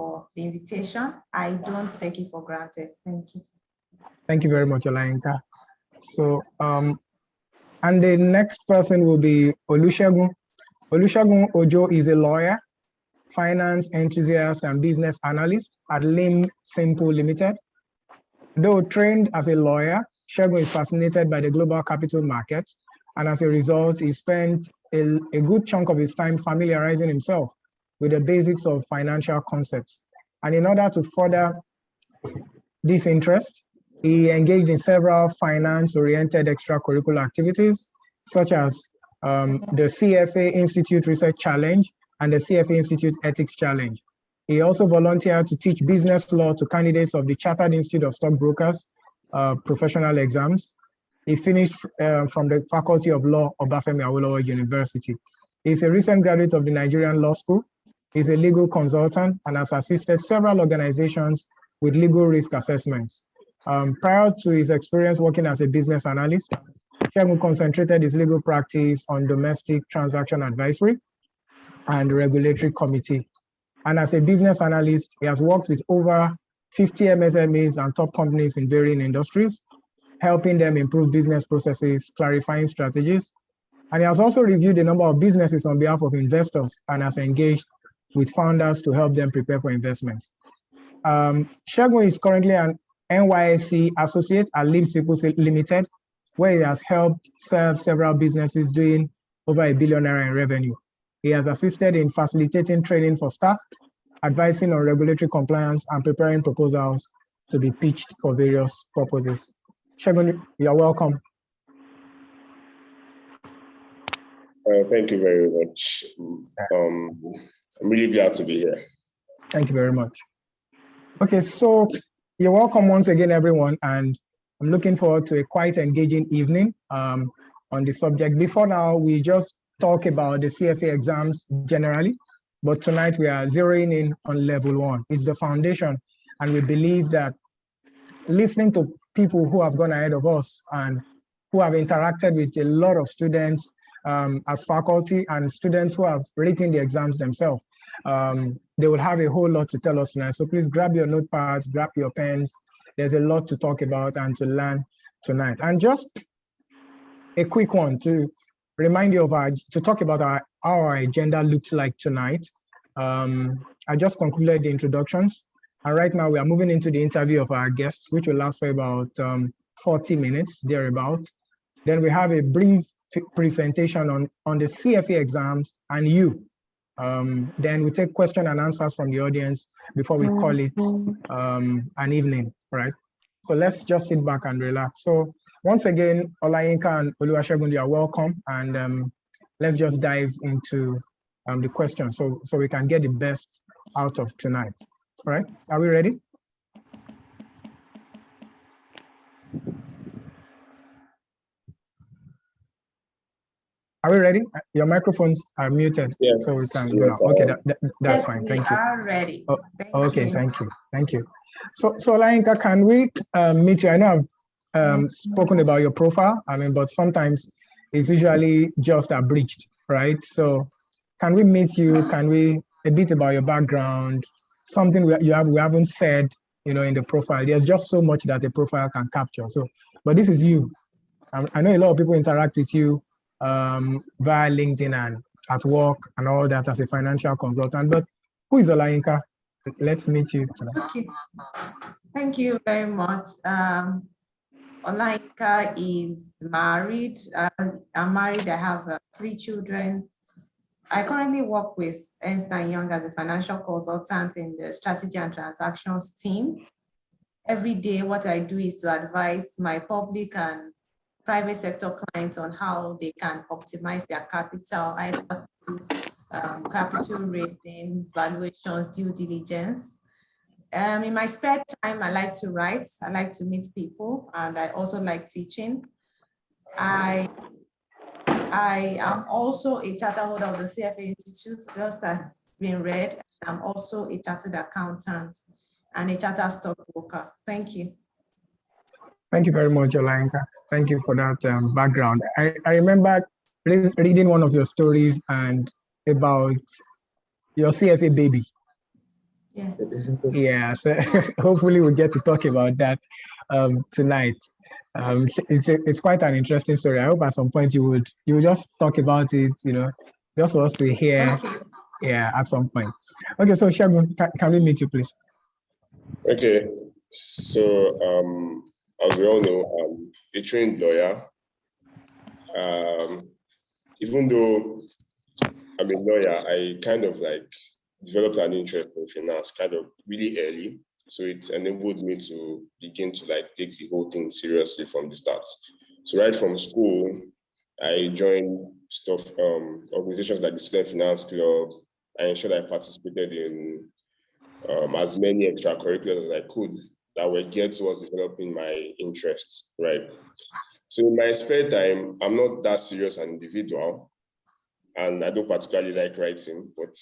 for the invitation. I don't take it for granted. Thank you. Thank you very much, Olayinka. So, and the next person will be Olusegun. Olusegun Ojo is a lawyer, finance enthusiast, and business analyst at Lim Simple Limited. Though trained as a lawyer, Segun is fascinated by the global capital markets, and as a result, he spent a good chunk of his time familiarizing himself with the basics of financial concepts. And in order to further this interest, he engaged in several finance-oriented extracurricular activities, such as the CFA Institute Research Challenge and the CFA Institute Ethics Challenge. He also volunteered to teach business law to candidates of the Chartered Institute of Stockbrokers professional exams. He finished from the Faculty of Law of Obafemi Awolowo University. He's a recent graduate of the Nigerian Law School. He's a legal consultant and has assisted several organizations with legal risk assessments. Prior to his experience working as a business analyst, Segun concentrated his legal practice on domestic transaction advisory and regulatory committee. And as a business analyst, he has worked with over 50 MSMEs and top companies in varying industries, helping them improve business processes, clarifying strategies. And he has also reviewed a number of businesses on behalf of investors and has engaged with founders to help them prepare for investments. Segun is currently an NYSC associate at Lim Simple Limited, where he has helped serve several businesses doing over $1 billion in revenue. He has assisted in facilitating training for staff, advising on regulatory compliance, and preparing proposals to be pitched for various purposes. Segun, you're welcome. Thank you very much. I'm really glad to be here. Thank you very much. Okay, so you're welcome once again, everyone, and I'm looking forward to a quite engaging evening on the subject. Before now, we just talk about the CFA exams generally, but tonight we are zeroing in on level 1. It's the foundation, and we believe that listening to people who have gone ahead of us and who have interacted with a lot of students as faculty and students who have written the exams themselves, they will have a whole lot to tell us tonight. So please grab your notepads, grab your pens. There's a lot to talk about and to learn tonight. And just a quick one to remind you of to talk about how our agenda looks like tonight. I just concluded the introductions. And right now we are moving into the interview of our guests, which will last for about 40 minutes, thereabout. Then we have a brief presentation on the CFA exams and you. Then we take question and answers from the audience before we call it an evening, right? So let's just sit back and relax. So once again, Olayinka and Olusegun, you are welcome, and let's just dive into the questions so we can get the best out of tonight. All right, are we ready? Are we ready? Your microphones are muted, yes, so we can go now. Okay, that's fine. Thank you. We are ready. Okay, thank you. So Olayinka, can we meet you? I know I've spoken about your profile, but sometimes it's usually just abridged, right? So can we meet you? Can we a bit about your background? Something we haven't said, in the profile. There's just so much that a profile can capture. So, but this is you. I know a lot of people interact with you via LinkedIn and at work and all that as a financial consultant. But who is Olayinka? Let's meet you tonight. Okay. Thank you very much. Olayinka is married. I'm married. I have 3 children. I currently work with Ernst & Young as a financial consultant in the strategy and transactions team. Every day, what I do is to advise my public and private sector clients on how they can optimize their capital, either through capital raising, valuations, due diligence. In my spare time, I like to write, I like to meet people, and I also like teaching. I am also a charter holder of the CFA Institute, just as been read. I'm also a chartered accountant and a chartered stockbroker. Thank you. Thank you very much, Olayinka. Thank you for that background. I remember reading one of your stories and about your CFA baby. Yeah. Yeah, so hopefully we'll get to talk about that tonight. It's quite an interesting story. I hope at some point you would just talk about it, just for us to hear. Okay. Yeah, at some point. Okay, so Shagun, can we meet you, please? Okay, so as we all know, I'm a trained lawyer. Even though I'm a lawyer, I kind of like developed an interest in finance kind of really early. So it enabled me to begin to like take the whole thing seriously from the start. So right from school, I joined organizations like the Student Finance Club. I ensured I participated in as many extracurriculars as I could that were geared towards developing my interests, right? So in my spare time, I'm not that serious an individual, and I don't particularly like writing, but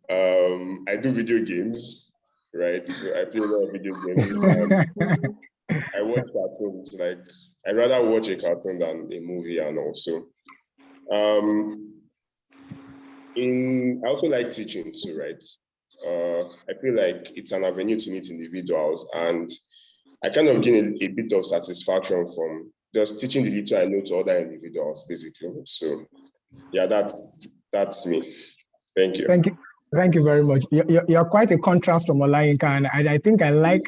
I do video games, right? So I play a lot of video games. I watch cartoons. Like I'd rather watch a cartoon than a movie, and also, I also like teaching too, right? I feel like it's an avenue to meet individuals, and I kind of gain a bit of satisfaction from just teaching the little I know to other individuals, basically. So, yeah, that's me. Thank you. Thank you very much. You're quite a contrast from Olayinka, and I think I like,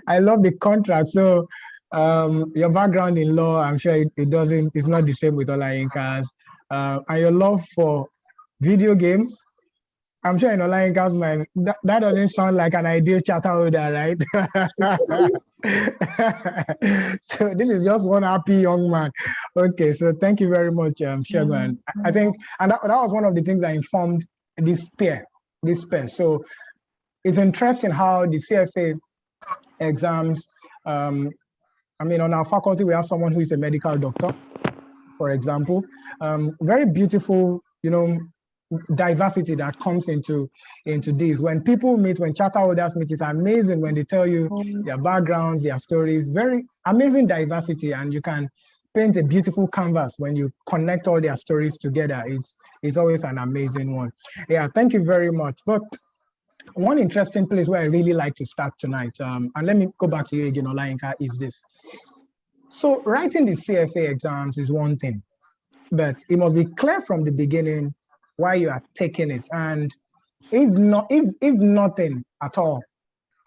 I love the contrast. So your background in law, I'm sure it's not the same with Olayinka's. And your love for video games, I'm sure in Olayinka's mind, that doesn't sound like an ideal charter holder, right? So this is just one happy young man. Okay, so thank you very much, Shagun. I think, and that was one of the things that informed this pair. So it's interesting how the CFA exams, on our faculty, we have someone who is a medical doctor, for example. Very beautiful, diversity that comes into this. When people meet, when charter holders meet, it's amazing when they tell you their backgrounds, their stories, very amazing diversity, and you can paint a beautiful canvas when you connect all their stories together. It's always an amazing one. Yeah, thank you very much. But one interesting place where I really like to start tonight, and let me go back to you again, Olayinka, is this. So writing the CFA exams is one thing, but it must be clear from the beginning why you are taking it. And if nothing at all,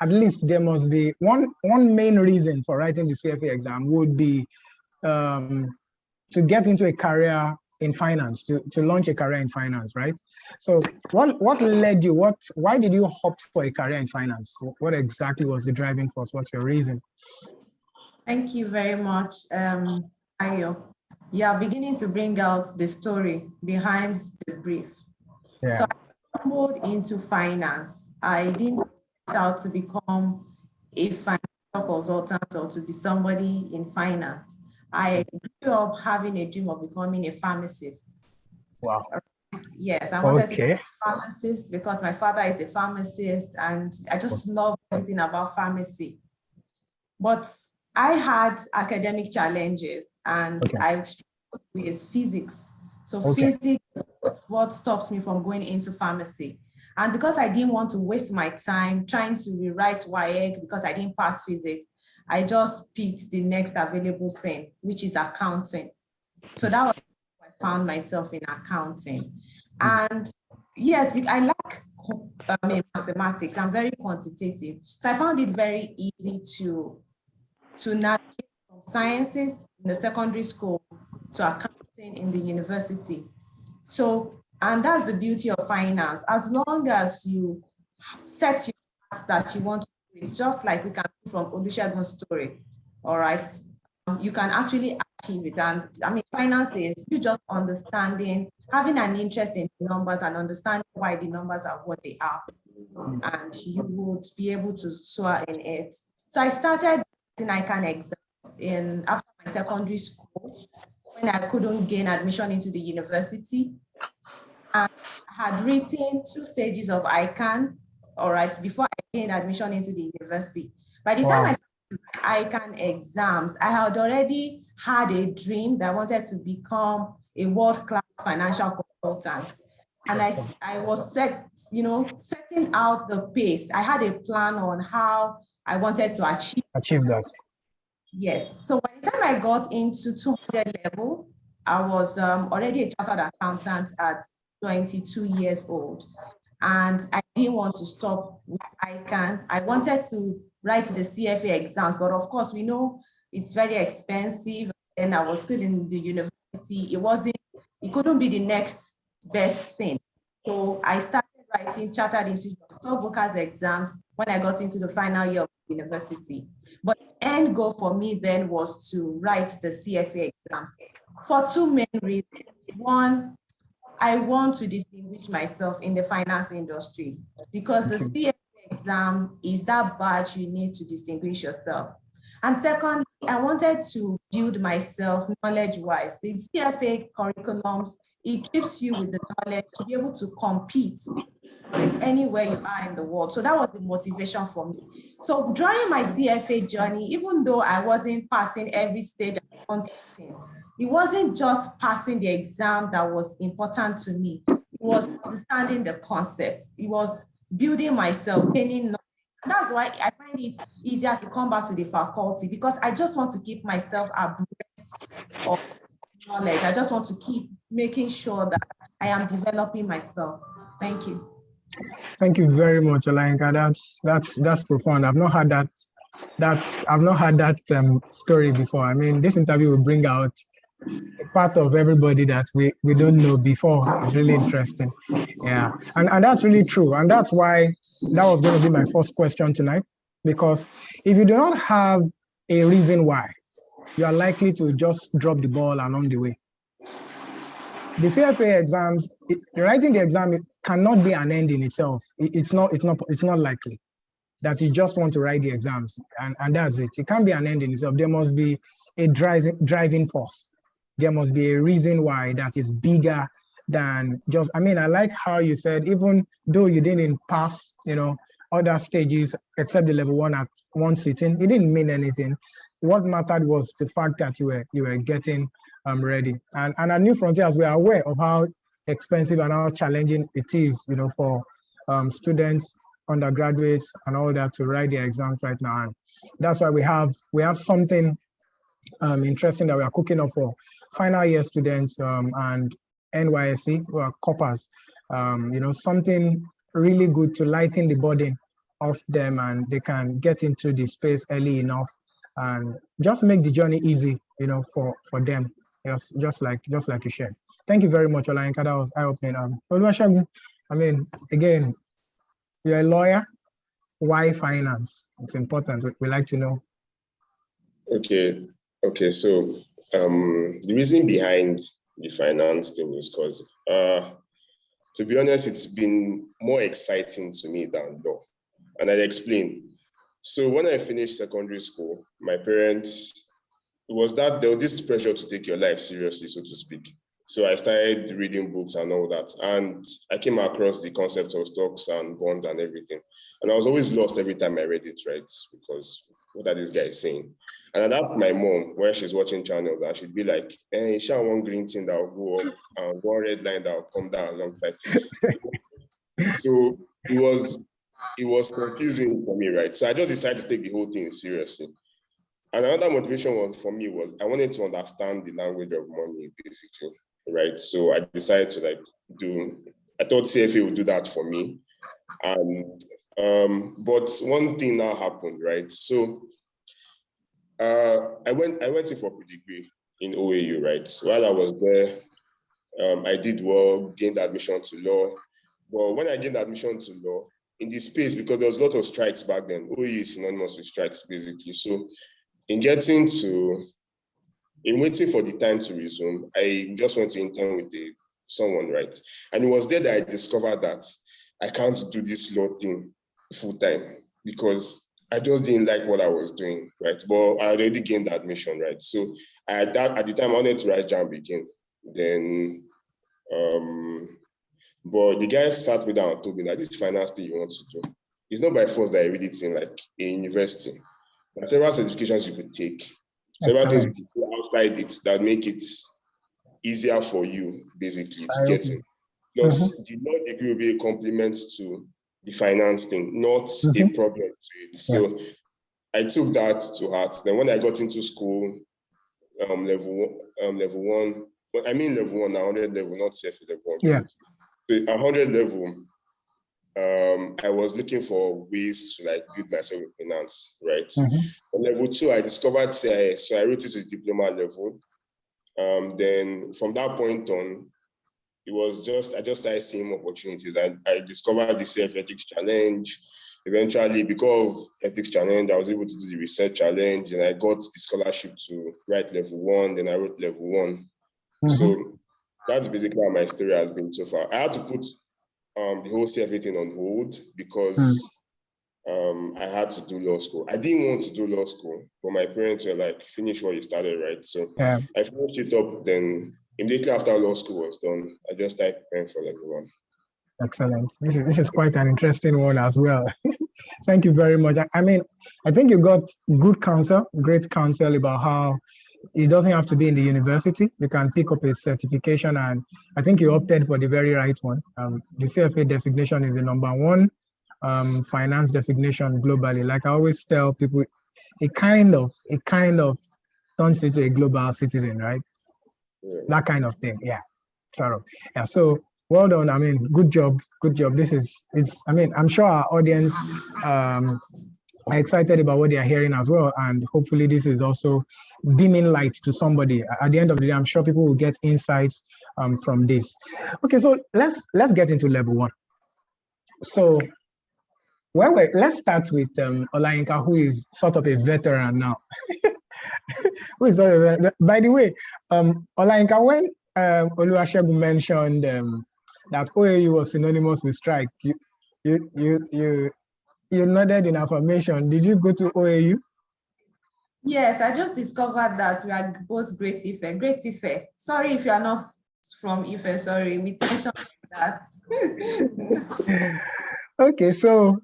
at least there must be one main reason for writing the CFA exam would be to get into a career in finance, to launch a career in finance, right? So what led you? Why did you opt for a career in finance? What exactly was the driving force? What's your reason? Thank you very much, Ayo. You are beginning to bring out the story behind the brief. Yeah. So I stumbled into finance. I didn't set out to become a financial consultant or to be somebody in finance. I grew up having a dream of becoming a pharmacist. Wow. Yes, I wanted to be a pharmacist because my father is a pharmacist and I just love everything about pharmacy. But I had academic challenges and I struggled with physics. So physics is what stops me from going into pharmacy. And because I didn't want to waste my time trying to rewrite WAEC because I didn't pass physics, I just picked the next available thing, which is accounting. So that was how I found myself in accounting. And yes, I like mathematics. I'm very quantitative. So I found it very easy to navigate from sciences in the secondary school to accounting in the university. So, and that's the beauty of finance. As long as you set your path that you want to do, it's just like we can do from Olusegun's story, all right? You can actually achieve it. And I mean, finance is you just understanding, having an interest in numbers and understanding why the numbers are what they are. And you would be able to soar in it. So I started ICANN exams after my secondary school when I couldn't gain admission into the university. And I had written 2 stages of ICANN, all right, before I gained admission into the university. By the time I started my ICANN exams, I had already had a dream that I wanted to become a world-class financial consultant. And I was setting out the pace. I had a plan on how I wanted to achieve that. Yes. So by the time I got into 200 level, I was already a chartered accountant at 22 years old. And I didn't want to stop with ICANN. I wanted to write the CFA exams, but of course, we know it's very expensive. And I was still in the university. It couldn't be the next best thing. So I started writing Chartered Institute of Stockbrokers exams when I got into the final year of university. But the end goal for me then was to write the CFA exams for two main reasons. One, I want to distinguish myself in the finance industry because the CFA exam is that badge you need to distinguish yourself. And second, I wanted to build myself knowledge-wise. The CFA curriculums, it gives you with the knowledge to be able to compete right, anywhere you are in the world. So that was the motivation for me. So during my CFA journey, even though I wasn't passing every stage, it wasn't just passing the exam that was important to me. It was understanding the concepts. It was building myself, gaining knowledge. And that's why I find it easier to come back to the faculty because I just want to keep myself abreast of knowledge. I just want to keep making sure that I am developing myself. Thank you. Thank you very much, Olayinka. That's profound. I've not had that story before. I mean, this interview will bring out part of everybody that we don't know before. It's really interesting. Yeah, and that's really true. And that's why that was going to be my first question tonight, because if you do not have a reason why, you are likely to just drop the ball along the way. The CFA exams, writing the exam, it cannot be an end in itself. It's not likely that you just want to write the exams and that's it. It can't be an end in itself. There must be a driving force. There must be a reason why that is bigger than just, I mean, I like how you said, even though you didn't pass, other stages except the level 1 at one sitting, it didn't mean anything. What mattered was the fact that you were getting ready. And at New Frontiers, we are aware of how expensive and how challenging it is, for students, undergraduates, and all that to write their exams right now. And that's why we have something interesting that we are cooking up for final year students and NYSC who are coppers. Something really good to lighten the burden of them, and they can get into the space early enough and just make the journey easy, for them. Just like you shared. Thank you very much, Olayinka. That was eye-opening. Oluwasegun, I mean, again, you're a lawyer. Why finance? It's important. We like to know. Okay. So the reason behind the finance thing is because, to be honest, it's been more exciting to me than law, and I'll explain. So when I finished secondary school, my parents, there was this pressure to take your life seriously, so to speak. So I started reading books and all that. And I came across the concept of stocks and bonds and everything. And I was always lost every time I read it, right? Because what are these guys saying? And I'd ask my mom when she's watching channels, and she'd be like, you shall one green thing that will go up and one red line that will come down alongside. So it was confusing for me, right? So I just decided to take the whole thing seriously. And another motivation for me was I wanted to understand the language of money, basically, right? So I decided to I thought CFA would do that for me. And but one thing now happened, right? So I went in for pre-degree in OAU, right? So while I was there, I did well, gained admission to law. But when I gained admission to law, in this space, because there was a lot of strikes back then, OAU is synonymous with strikes, basically. So in waiting for the time to resume, I just went to intern with someone, right? And it was there that I discovered that I can't do this law thing full time because I just didn't like what I was doing, right? But I already gained admission, right? So at the time, I wanted to write JAMB again. Then, but the guy sat me down and told me that this finance thing you want to do, it's not by force that I read it in like a university. There are several certifications you could take, several things you could do outside it that make it easier for you, basically, to get in. Plus, the law degree will be a complement to the finance thing, not a problem to it. So I took that to heart. Then when I got into school, level one, but I mean level one, 100 level, not CFA level one. Yeah. So 100 level, I was looking for ways to like build myself in finance, right? On level 2, I discovered CIS, so I wrote it to diploma level. Then from that point on, it was just, I just started seeing opportunities. I discovered the CF Ethics Challenge. Eventually, because of Ethics Challenge, I was able to do the Research Challenge, and I got the scholarship to write level 1, then I wrote level 1. So that's basically how my story has been so far. I had to put the whole CFA thing on hold because I had to do law school. I didn't want to do law school, but my parents were like, finish what you started, right? So I finished it up, then immediately after law school was done, I just started preparing for level 1. Excellent. This is quite an interesting one as well. Thank you very much. I mean, I think you got good counsel, great counsel about how it doesn't have to be in the university. You can pick up a certification, and I think you opted for the very right one. The CFA designation is the #1 finance designation globally. Like I always tell people, it kind of turns you to a global citizen, right? Yeah. That kind of thing. Yeah. So well done. I mean, good job. I mean, I'm sure our audience are excited about what they are hearing as well. And hopefully this is also beaming light to somebody. At the end of the day, I'm sure people will get insights from this. Okay, so let's get into level 1. So let's start with Olayinka, who is sort of a veteran now. By the way, Olayinka, when Oluwasegun mentioned that OAU was synonymous with strike, you nodded in affirmation. Did you go to OAU? Yes, I just discovered that we are both Great Ife. Great Ife. Sorry if you are not from Ife, sorry, we mentioned that. Okay, so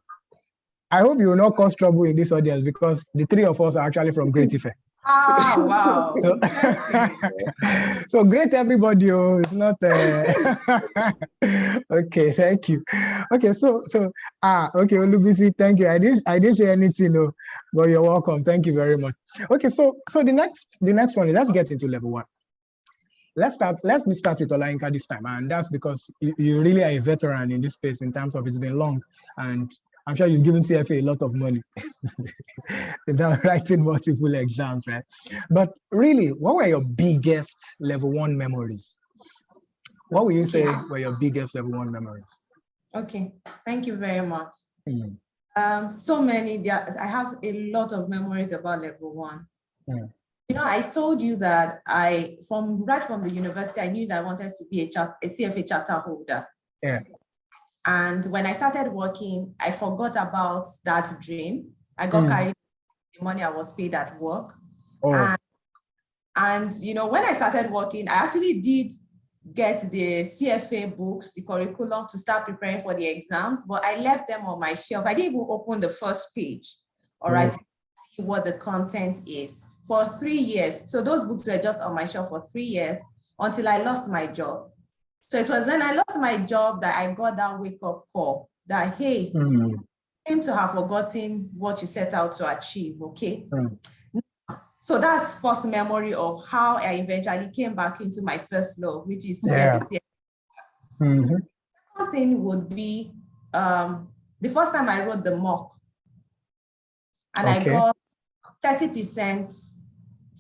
I hope you will not cause trouble in this audience because the 3 of us are actually from Great Ife. Wow. So great, everybody. Oh, it's not. Okay, thank you. Okay, so okay, Olubisi, thank you. I didn't say anything, no, but you're welcome. Thank you very much. Okay, so the next one. Let's get into level 1. Let me start with Olayinka this time, and that's because you really are a veteran in this space in terms of it's been long, and I'm sure you've given CFA a lot of money without writing multiple exams, right? But really, what were your biggest level 1 memories? What would you say were your biggest level 1 memories? Okay, thank you very much. So many, I have a lot of memories about level 1. You know, I told you that right from the university, I knew that I wanted to be a CFA charter holder. Yeah. And when I started working, I forgot about that dream. I got carried the money I was paid at work. And you know, when I started working, I actually did get the CFA books, the curriculum to start preparing for the exams, but I left them on my shelf. I didn't even open the first page, all right, to see what the content is for 3 years. So those books were just on my shelf for 3 years until I lost my job. So it was when I lost my job that I got that wake-up call that, hey, you seem to have forgotten what you set out to achieve, okay? So that's first memory of how I eventually came back into my first love, which is to get the CFA. One thing would be the first time I wrote the mock, and I got 30%,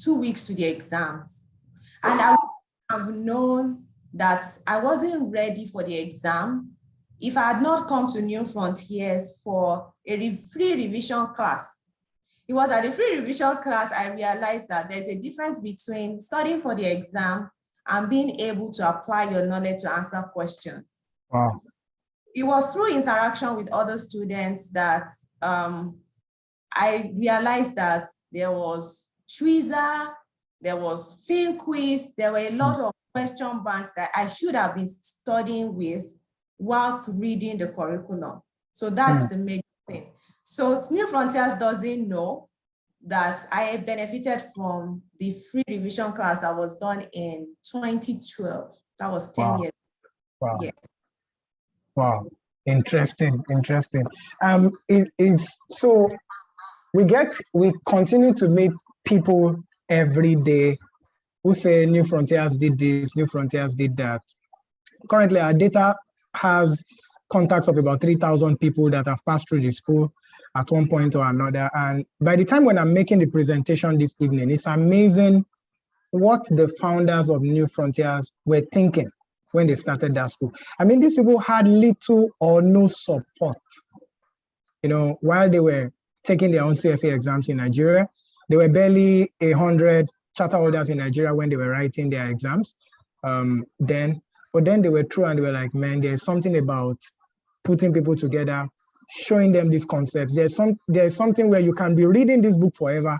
2 weeks to the exams. And I would have known that I wasn't ready for the exam if I had not come to New Frontiers for a free revision class. It was at the free revision class I realized that there's a difference between studying for the exam and being able to apply your knowledge to answer questions. Wow. It was through interaction with other students that I realized that there was Schweizer, there was Film Quiz, there were a lot of question banks that I should have been studying with whilst reading the curriculum. So that's the major thing. So New Frontiers doesn't know that I benefited from the free revision class that was done in 2012. That was 10 years. Wow. Yes. Wow, interesting, interesting. It's so we continue to meet people every day who say New Frontiers did this, New Frontiers did that. Currently, our data has contacts of about 3,000 people that have passed through the school at one point or another. And by the time when I'm making the presentation this evening, it's amazing what the founders of New Frontiers were thinking when they started that school. I mean, these people had little or no support. You know, while they were taking their own CFA exams in Nigeria, there were barely 100 charter holders in Nigeria when they were writing their exams. But then they were through and they were like, man, there's something about putting people together, showing them these concepts. There's something where you can be reading this book forever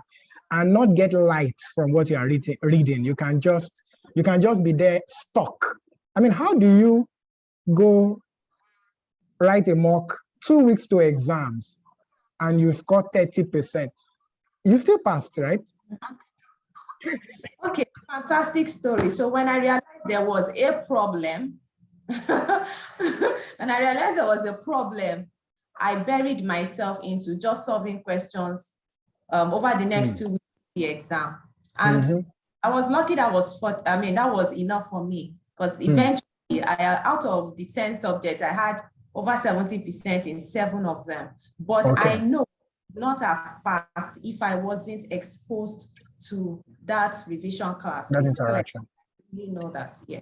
and not get light from what you are reading. You can just be there stuck. I mean, how do you go write a mock 2 weeks to exams and you score 30%? You still passed, right? Okay, fantastic story. So when I realized there was a problem, I buried myself into just solving questions over the next 2 weeks of the exam. And I was lucky that was enough for me, because eventually out of the 10 subjects, I had over 70% in 7 of them. But I know not have passed if I wasn't exposed to that revision class. That interaction. You know that, yeah.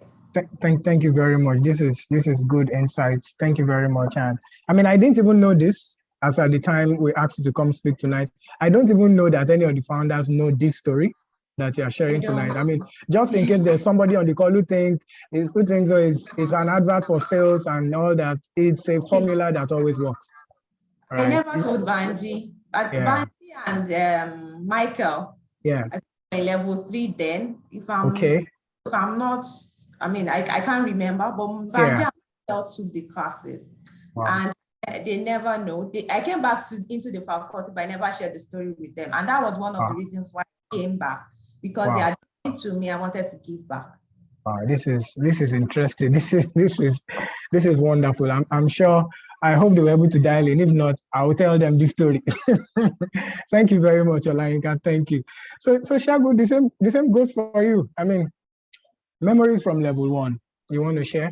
Thank you very much. This is good insights. Thank you very much. And I mean, I didn't even know this as at the time we asked you to come speak tonight. I don't even know that any of the founders know this story that you are sharing tonight. I mean, just in case there's somebody on the call who thinks it's an advert for sales and all that, it's a formula that always works. Right? I never told Banji. Banji and Michael. Yeah. At level 3 then, if I'm not, I mean, I can't remember, but Banji took the classes. Wow. And they never know. I came back into the faculty, but I never shared the story with them. And that was one of the reasons why I came back, because they are doing it to me. I wanted to give back. Wow, this is interesting. This is wonderful. I'm sure. I hope they were able to dial in. If not, I will tell them this story. Thank you very much, Olayinka. Thank you. So Shagu, the same goes for you. I mean, memories from level 1. You want to share?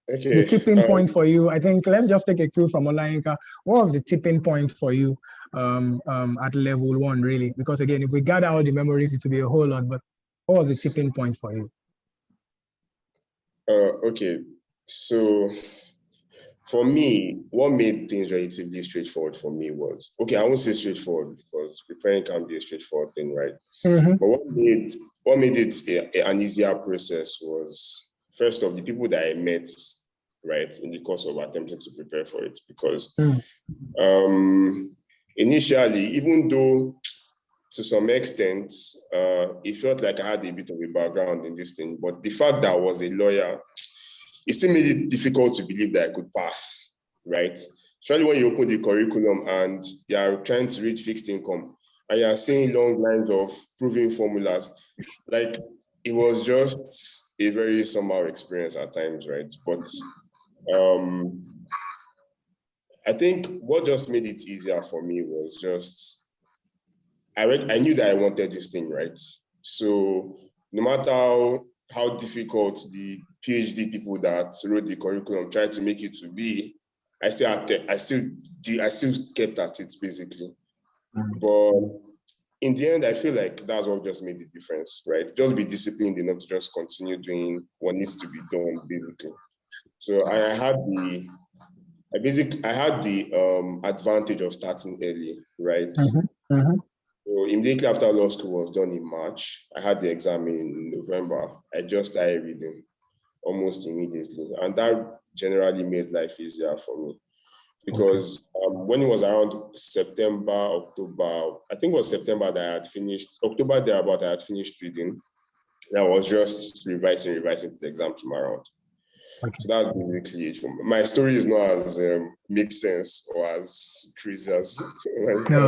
Okay. The tipping point for you. I think let's just take a cue from Olayinka. What was the tipping point for you at level 1, really? Because again, if we gather all the memories, it will be a whole lot. But what was the tipping point for you? Okay. So for me, what made things relatively straightforward for me was, okay, I won't say straightforward because preparing can be a straightforward thing, right? But what made it an easier process was, first of the people that I met, right, in the course of attempting to prepare for it. Because initially, even though to some extent, it felt like I had a bit of a background in this thing, but the fact that I was a lawyer, it still made it difficult to believe that I could pass, right? Especially when you open the curriculum and you are trying to read fixed income and you are seeing long lines of proving formulas. Like, it was just a very somehow experience at times, right? But I think what just made it easier for me was just, I knew that I wanted this thing, right? So no matter how difficult the PhD people that wrote the curriculum tried to make it to be, I still kept at it, basically. But in the end, I feel like that's what just made the difference, right? Just be disciplined enough to just continue doing what needs to be done, basically. So I had the advantage of starting early, right? So immediately after law school was done in March, I had the exam in November. I just started reading almost immediately. And that generally made life easier for me. Because when it was around September, October, I think it was September that I had finished, October thereabout, I had finished reading. And I was just revising to the exam tomorrow. So that's basically it. My story is not as makes sense or as crazy as. No.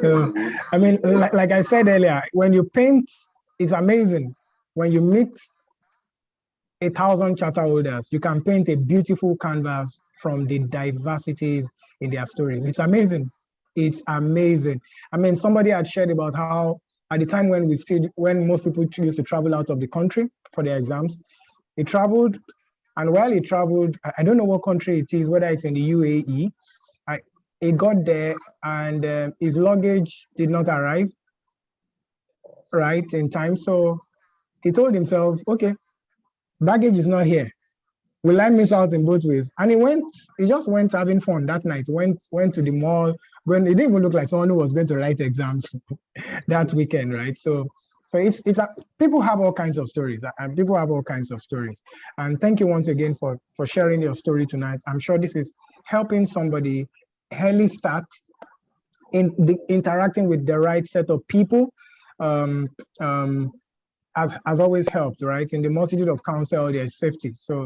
No. I mean, like I said earlier, when you paint, it's amazing. When you meet 1,000 charter holders, you can paint a beautiful canvas from the diversities in their stories. It's amazing. It's amazing. I mean, somebody had shared about how at the time when most people used to travel out of the country for their exams, he traveled, and while he traveled, I don't know what country it is, whether it's in the UAE, he got there and his luggage did not arrive right in time. So he told himself, okay, baggage is not here. Will I miss out in both ways? And he just went having fun that night, went to the mall, when it didn't even look like someone who was going to write exams that weekend, right? So people have all kinds of stories, and people have all kinds of stories. And thank you once again for sharing your story tonight. I'm sure this is helping somebody early start in interacting with the right set of people. Has always helped, right? In the multitude of counsel, there's safety. So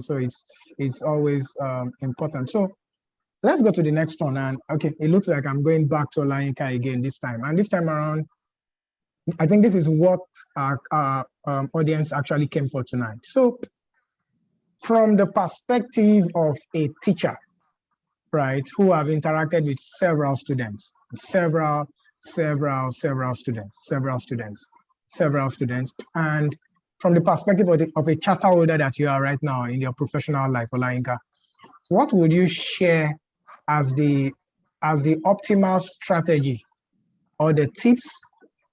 it's always important. So let's go to the next one. And okay, it looks like I'm going back to Olayinka again this time. And this time around, I think this is what our audience actually came for tonight. So from the perspective of a teacher, right, who have interacted with several students, several students, and from the perspective of a charter holder that you are right now in your professional life, Olayinka, what would you share as the optimal strategy or the tips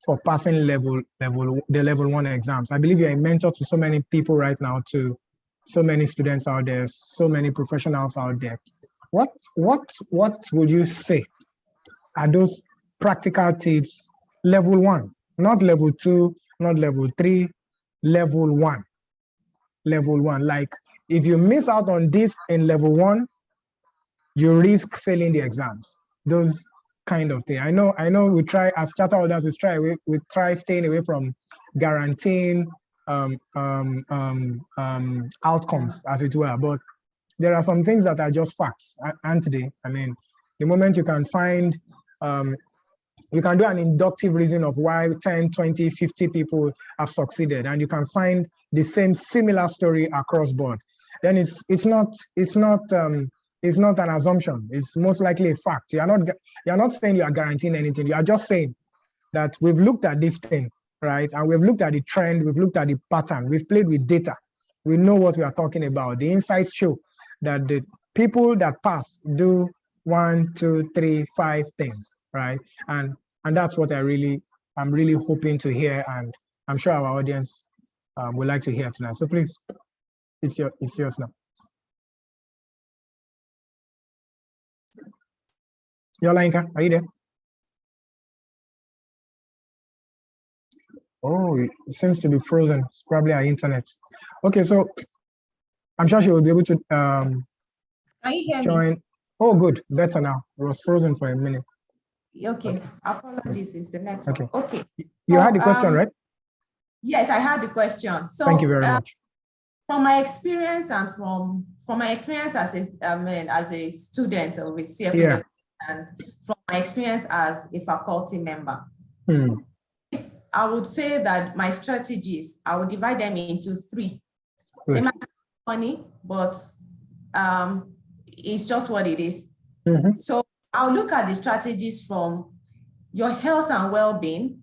for passing the level 1 exams? I believe you're a mentor to so many people right now, to so many students out there, so many professionals out there. What would you say are those practical tips, level 1, not level 2, not level 3, level 1? Level 1, like if you miss out on this in level 1, you risk failing the exams. Those kind of thing. I know we try as charter holders, we try staying away from guaranteeing outcomes, as it were, but there are some things that are just facts, aren't they? I mean, the moment you can find you can do an inductive reason of why 10, 20, 50 people have succeeded, and you can find the same similar story across board. Then it's not an assumption. It's most likely a fact. You're not saying you are guaranteeing anything. You are just saying that we've looked at this thing, right? And we've looked at the trend, we've looked at the pattern, we've played with data. We know what we are talking about. The insights show that the people that pass do 1, 2, 3, 5 things, right? And that's what I'm really hoping to hear, and I'm sure our audience would like to hear tonight. So please, it's yours now. Olayinka, are you there? Oh, it seems to be frozen. It's probably our internet. Okay, so I'm sure she will be able to Can you hear join. me? Oh, good, better now. It was frozen for a minute. Okay, apologies, it's the network. Okay. You had the question, right? Yes, I had the question. So thank you very much. From my experience and from my experience as a student with CFA Level, and from my experience as a faculty member, I would say that my strategies, I would divide them into 3. Good. They might be funny, but it's just what it is. So I'll look at the strategies from your health and well-being.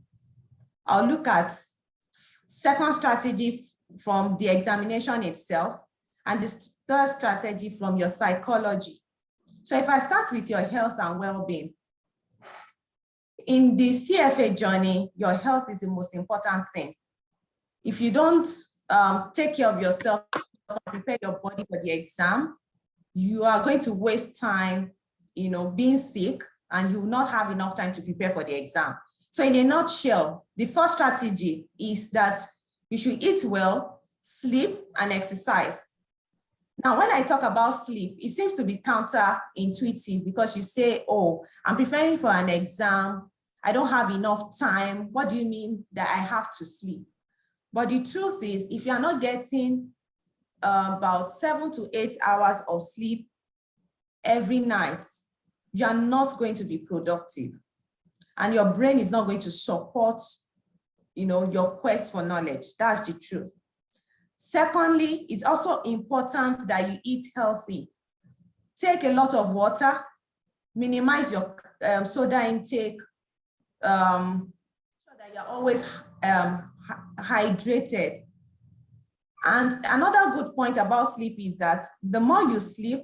I'll look at second strategy from the examination itself, and the third strategy from your psychology. So if I start with your health and well-being, in the CFA journey, your health is the most important thing. If you don't take care of yourself, prepare your body for the exam, you are going to waste time, being sick, and you will not have enough time to prepare for the exam. So in a nutshell, the first strategy is that you should eat well, sleep, and exercise. Now, when I talk about sleep, it seems to be counterintuitive because you say, oh, I'm preparing for an exam, I don't have enough time. What do you mean that I have to sleep? But the truth is, if you are not getting about 7 to 8 hours of sleep every night, you are not going to be productive. And your brain is not going to support, your quest for knowledge. That's the truth. Secondly, it's also important that you eat healthy. Take a lot of water, minimize your soda intake, so that you're always hydrated. And another good point about sleep is that the more you sleep,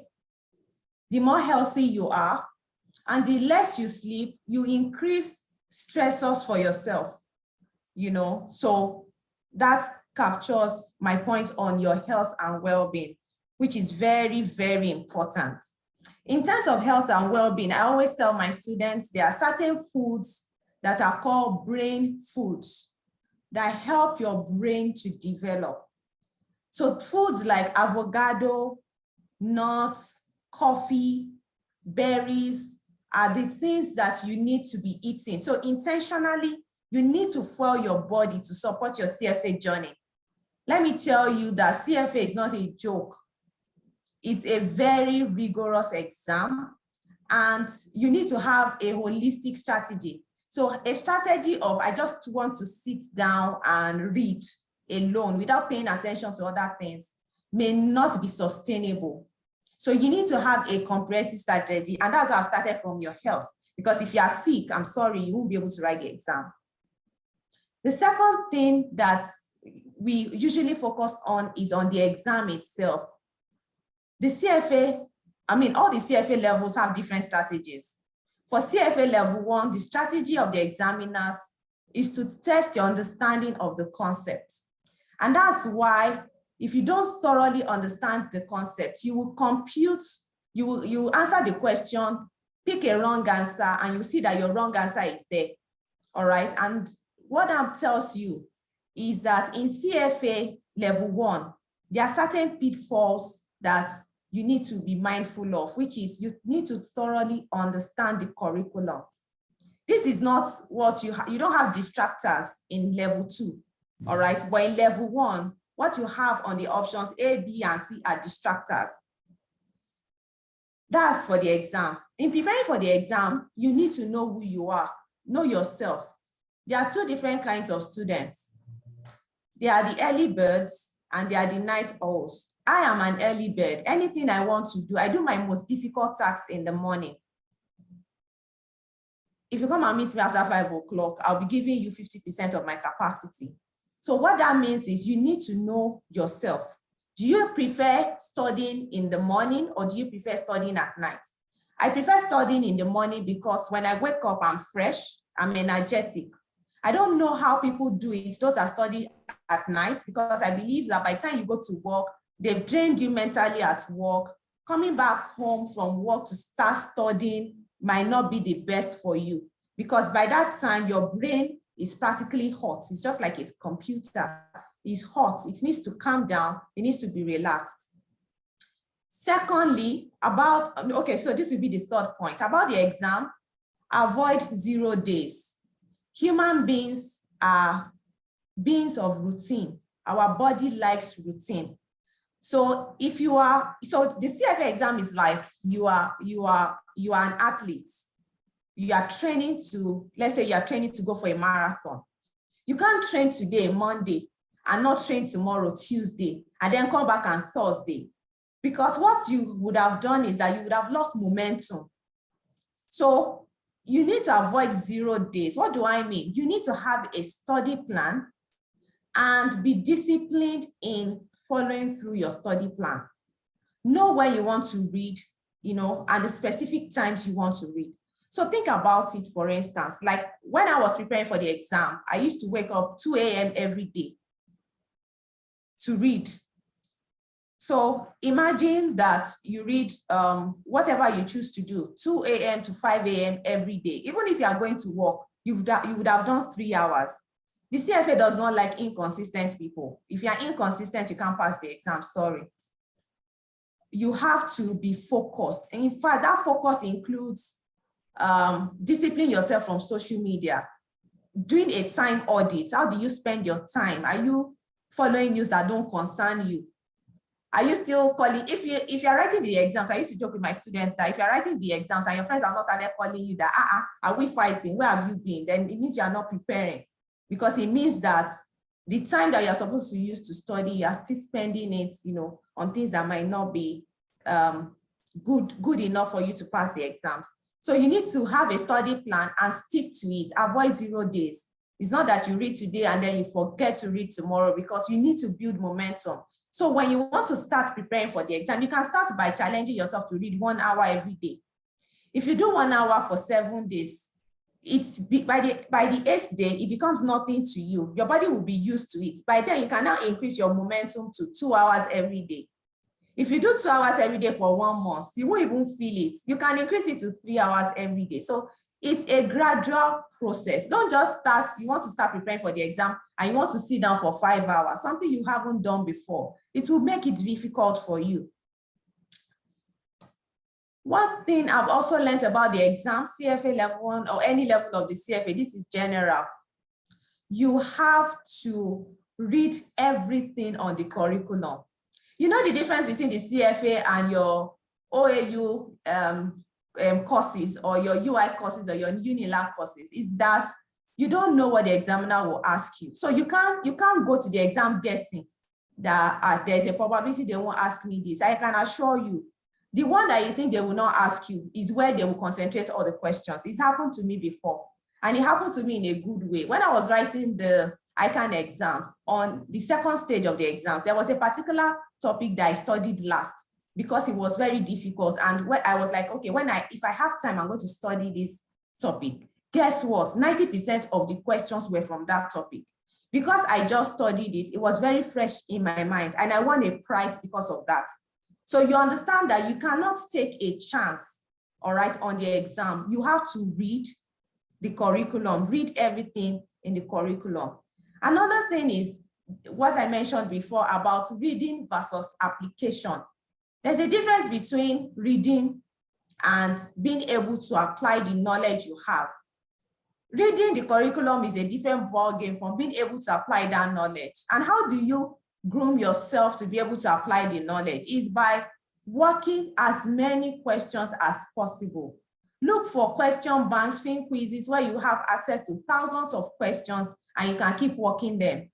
the more healthy you are, and the less you sleep, you increase stressors for yourself, you know. So that captures my point on your health and well-being, which is very, very important. In terms of health and well-being, I always tell my students there are certain foods that are called brain foods that help your brain to develop. So foods like avocado, nuts, coffee, berries are the things that you need to be eating. So intentionally, you need to fuel your body to support your CFA journey. Let me tell you that CFA is not a joke. It's a very rigorous exam, and you need to have a holistic strategy. So a strategy of I just want to sit down and read alone without paying attention to other things may not be sustainable. So you need to have a comprehensive strategy, and that's how I started from your health. Because if you are sick, I'm sorry, you won't be able to write the exam. The second thing that we usually focus on is on the exam itself. The CFA, all the CFA levels have different strategies. For CFA level 1, the strategy of the examiners is to test your understanding of the concept. And that's why if you don't thoroughly understand the concept, you will compute, you will answer the question, pick a wrong answer, and you see that your wrong answer is there. All right. And what that tells you is that in CFA level 1, there are certain pitfalls that you need to be mindful of, which is you need to thoroughly understand the curriculum. This is not what you don't have distractors in level 2, all right? But in level 1, what you have on the options A, B, and C are distractors. That's for the exam. In preparing for the exam, you need to know who you are, know yourself. There are 2 different kinds of students. There are the early birds and there are the night owls. I am an early bird. Anything I want to do, I do my most difficult tasks in the morning. If you come and meet me after 5 o'clock, I'll be giving you 50% of my capacity. So what that means is you need to know yourself. Do you prefer studying in the morning or do you prefer studying at night? I prefer studying in the morning because when I wake up, I'm fresh, I'm energetic. I don't know how people do it, those that study at night, because I believe that by the time you go to work, they've drained you mentally at work. Coming back home from work to start studying might not be the best for you, because by that time, your brain is practically hot. It's just like a computer. It's hot. It needs to calm down. It needs to be relaxed. Secondly, so this will be the third point. About the exam, avoid 0 days. Human beings are beings of routine. Our body likes routine. So the CFA exam is like you are an athlete. You are training to, let's say you are training to go for a marathon. You can't train today, Monday, and not train tomorrow, Tuesday, and then come back on Thursday. Because what you would have done is that you would have lost momentum. So you need to avoid 0 days. What do I mean? You need to have a study plan and be disciplined in following through your study plan. Know where you want to read, and the specific times you want to read. So think about it, for instance, like when I was preparing for the exam, I used to wake up 2 a.m. every day to read. So imagine that you read whatever you choose to do, 2 a.m. to 5 a.m. every day. Even if you are going to work, you would have done 3 hours. The CFA does not like inconsistent people. If you are inconsistent, you can't pass the exam, sorry. You have to be focused. And in fact, that focus includes discipline yourself from social media, doing a time audit. How do you spend your time? Are you following news that don't concern you? Are you still calling? If you're writing the exams, I used to joke with my students that if you're writing the exams and your friends are not started calling you that, are we fighting? Where have you been? Then it means you're not preparing, because it means that the time that you're supposed to use to study, you're still spending it, on things that might not be good enough for you to pass the exams. So you need to have a study plan and stick to it. Avoid 0 days. It's not that you read today and then you forget to read tomorrow, because you need to build momentum. So when you want to start preparing for the exam, you can start by challenging yourself to read 1 hour every day. If you do 1 hour for 7 days, by the 8th day, it becomes nothing to you. Your body will be used to it. By then, you can now increase your momentum to 2 hours every day. If you do 2 hours every day for 1 month, you won't even feel it. You can increase it to 3 hours every day. So it's a gradual process. Don't just start, you want to start preparing for the exam and you want to sit down for 5 hours, something you haven't done before. It will make it difficult for you. One thing I've also learned about the exam, CFA level 1 or any level of the CFA, this is general. You have to read everything on the curriculum. You know the difference between the CFA and your OAU courses or your UI courses or your UNILAG courses is that you don't know what the examiner will ask you. So you can't go to the exam guessing that there's a probability they won't ask me this. I can assure you, the one that you think they will not ask you is where they will concentrate all the questions. It's happened to me before, and it happened to me in a good way. When I was writing the ICANN exams, on the second stage of the exams, there was a particular topic that I studied last because it was very difficult. And I was like, okay, if I have time, I'm going to study this topic. Guess what? 90% of the questions were from that topic. Because I just studied it, it was very fresh in my mind, and I won a prize because of that. So you understand that you cannot take a chance, all right, on the exam. You have to read the curriculum, read everything in the curriculum. Another thing is what I mentioned before about reading versus application. There's a difference between reading and being able to apply the knowledge you have. Reading the curriculum is a different ballgame from being able to apply that knowledge. And how do you groom yourself to be able to apply the knowledge? Is by working as many questions as possible. Look for question banks, film quizzes where you have access to thousands of questions and you can keep working them.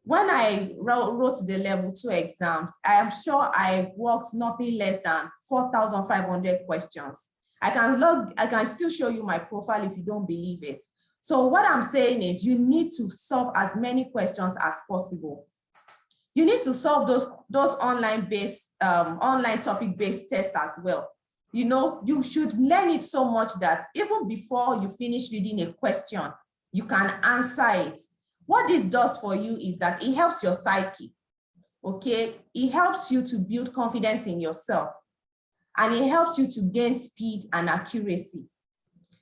When I wrote the level 2 exams, I am sure I worked nothing less than 4,500 questions. I can still show you my profile if you don't believe it. So what I'm saying is you need to solve as many questions as possible. You need to solve those online topic-based tests as well. You should learn it so much that even before you finish reading a question, you can answer it. What this does for you is that it helps your psyche, okay? It helps you to build confidence in yourself, and it helps you to gain speed and accuracy.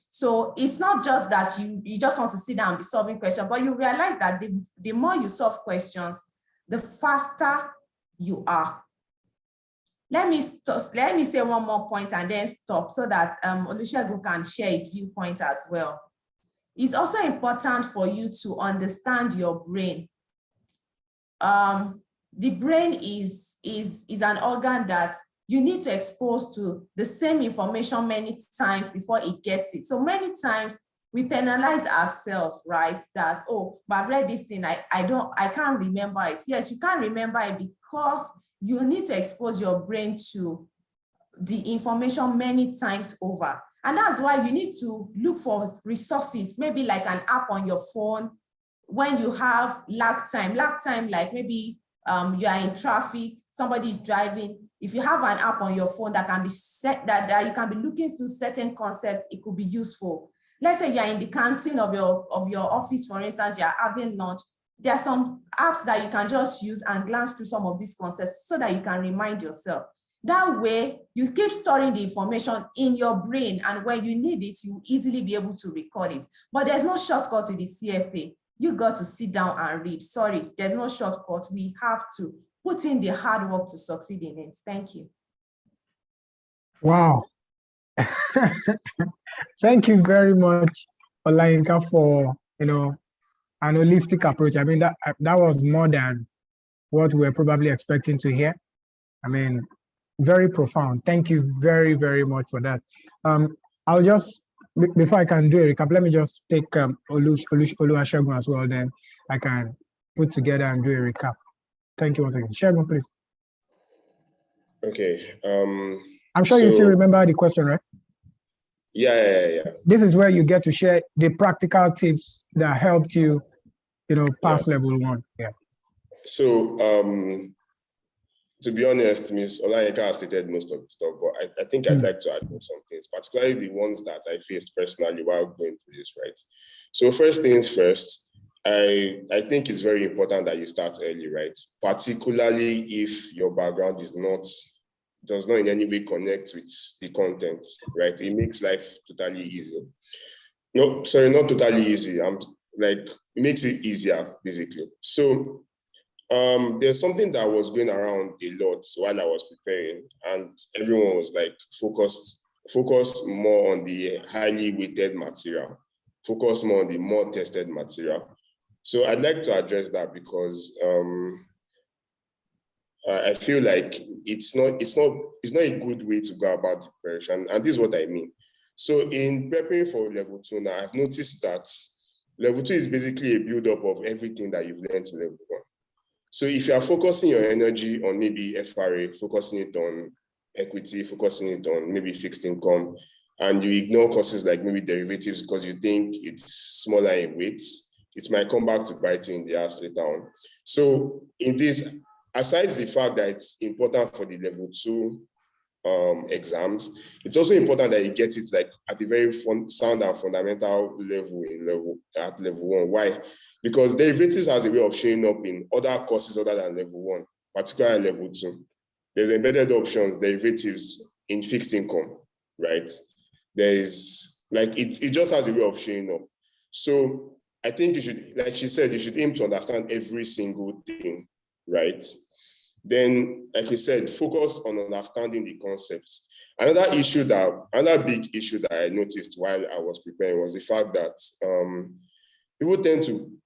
So it's not just that you just want to sit down and be solving questions, but you realize that the more you solve questions, the faster you are. Let me say one more point and then stop so that Olusegun can share his viewpoint as well. It's also important for you to understand your brain. The brain is an organ that you need to expose to the same information many times before it gets it. So many times we penalize ourselves, right? That, oh, but I've read this thing, I can't remember it. Yes, you can't remember it because you need to expose your brain to the information many times over. And that's why you need to look for resources, maybe like an app on your phone when you have lag time like maybe you are in traffic, somebody is driving. If you have an app on your phone that can be set, that you can be looking through certain concepts, it could be useful. Let's say you're in the canteen of your office, for instance, you're having lunch. There are some apps that you can just use and glance through some of these concepts so that you can remind yourself. That way, you keep storing the information in your brain, and when you need it, you easily be able to record it. But there's no shortcut to the CFA. You got to sit down and read. Sorry, there's no shortcut. We have to put in the hard work to succeed in it. Thank you. Wow. Thank you very much, Olayinka, for an holistic approach. I mean, that was more than what we're probably expecting to hear. I mean, very profound. Thank you very, very much for that. I'll just, before I can do a recap, let me just take Olusegun as well, then I can put together and do a recap. Thank you once again. Shagun, please. Okay. I'm sure you still remember the question, right? Yeah. This is where you get to share the practical tips that helped you, pass level 1. Yeah. So, to be honest, Ms. Olayinka has stated most of the stuff, but I think I'd like to add some things, particularly the ones that I faced personally while going through this, right? So first things first, I think it's very important that you start early, right? Particularly if your background does not in any way connect with the content, right? It makes life totally easy. No, sorry, not totally easy. It makes it easier, basically. So there's something that was going around a lot while I was preparing, and everyone was like focus more on the highly weighted material, focus more on the more tested material. So I'd like to address that because I feel like it's not a good way to go about preparation, and this is what I mean. So in preparing for level 2 now, I've noticed that level 2 is basically a build-up of everything that you've learned in level 1. So if you are focusing your energy on maybe FRA, focusing it on equity, focusing it on maybe fixed income, and you ignore courses like maybe derivatives because you think it's smaller in weight, it might come back to bite you in the ass later on. So in this, aside the fact that it's important for the level 2 exams, it's also important that you get it like at a very sound and fundamental level at level 1. Why? Because derivatives has a way of showing up in other courses other than level 1, particularly level 2. There's embedded options, derivatives in fixed income, right? There is it just has a way of showing up. So I think you should, like she said, you should aim to understand every single thing, right? Then, like we said, focus on understanding the concepts. Another big issue that I noticed while I was preparing was the fact that people tend to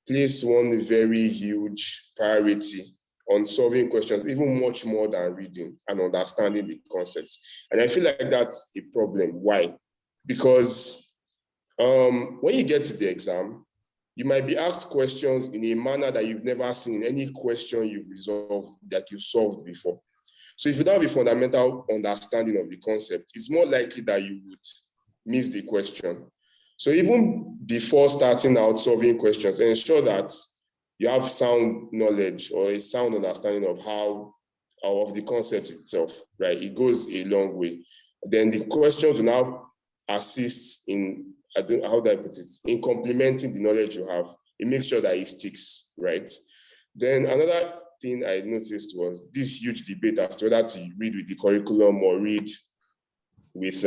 place one very huge priority on solving questions, even much more than reading and understanding the concepts. And I feel like that's a problem. Why? Because when you get to the exam, you might be asked questions in a manner that you've never seen any question you've resolved that you've solved before. So if you don't have a fundamental understanding of the concept, it's more likely that you would miss the question. So even before starting out solving questions, ensure that you have sound knowledge or a sound understanding of the concept itself, right? It goes a long way. Then the questions will now assist in, how do I put it, in complementing the knowledge you have. It makes sure that it sticks, right? Then another thing I noticed was this huge debate as to whether to read with the curriculum or read with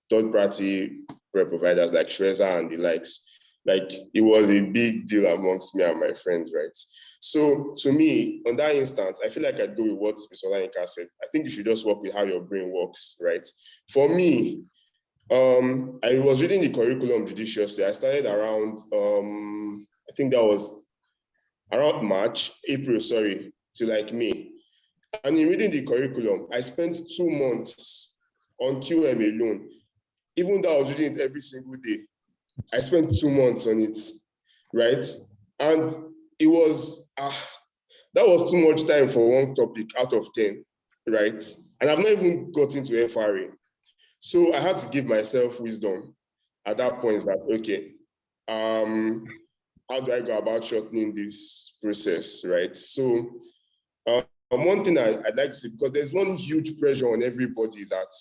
third-party providers like Shreza and the likes. Like, it was a big deal amongst me and my friends, right? So to me, on that instance, I feel like I'd go with what Ms. Olayinka said. I think you should just work with how your brain works, right? For me, I was reading the curriculum judiciously. I started around, I think that was around April, till like May. And in reading the curriculum, I spent 2 months on QM alone. Even though I was reading it every single day, I spent 2 months on it, right? And it was, that was too much time for one topic out of 10, right? And I've not even gotten to FRA. So I had to give myself wisdom at that point that, okay, how do I go about shortening this process, right? So one thing I'd like to say, because there's one huge pressure on everybody that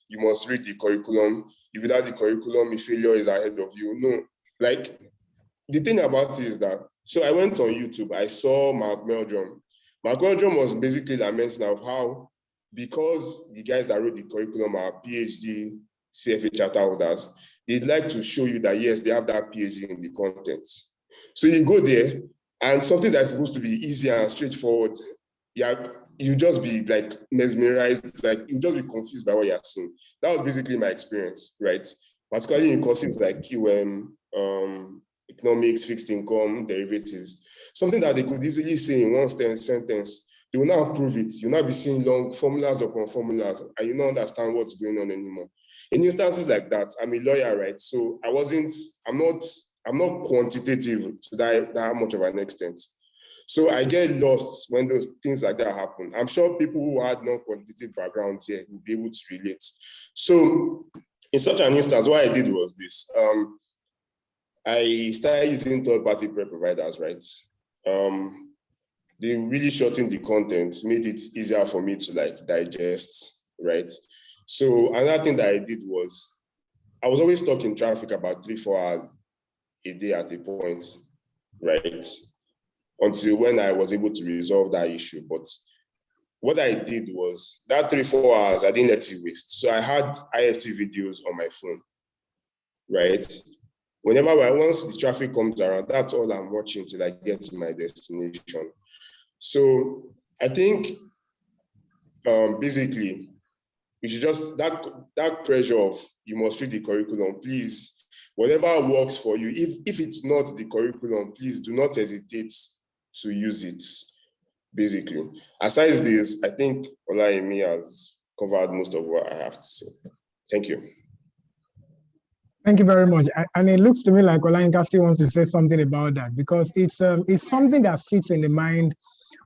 you must read the curriculum. If without the curriculum, a failure is ahead of you. No, like, the thing about it is that, so I went on YouTube, I saw Mark Meldrum. Mark Meldrum was basically lamenting of how, because the guys that wrote the curriculum are PhD CFA charter holders, they'd like to show you that, yes, they have that PhD in the content. So you go there, and something that's supposed to be easy and straightforward, you just be like mesmerized, like you just be confused by what you're seeing. That was basically my experience, right? Particularly in courses like QM, economics, fixed income, derivatives. Something that they could easily say in one sentence, they will now prove it. You'll not be seeing long formulas upon formulas, and you don't understand what's going on anymore. In instances like that, I'm a lawyer, right? So I'm not I'm not quantitative to that much of an extent. So I get lost when those things like that happen. I'm sure people who had non-quantitative backgrounds here will be able to relate. So in such an instance, what I did was this. I started using third-party prep providers, right? They really shortened the content, made it easier for me to like digest, right? So another thing that I did was, I was always stuck in traffic about 3-4 hours a day at a point, right? Until when I was able to resolve that issue. But what I did was, that 3-4 hours, I didn't let it waste. So I had IFT videos on my phone, right? Once the traffic comes around, that's all I'm watching till I get to my destination. So I think basically, you should just, that pressure of you must read the curriculum, please, whatever works for you. If it's not the curriculum, please do not hesitate to use it, basically. Aside this, I think Olayemi has covered most of what I have to say. Thank you. Thank you very much. And it looks to me like Olayinka still wants to say something about that, because it's something that sits in the mind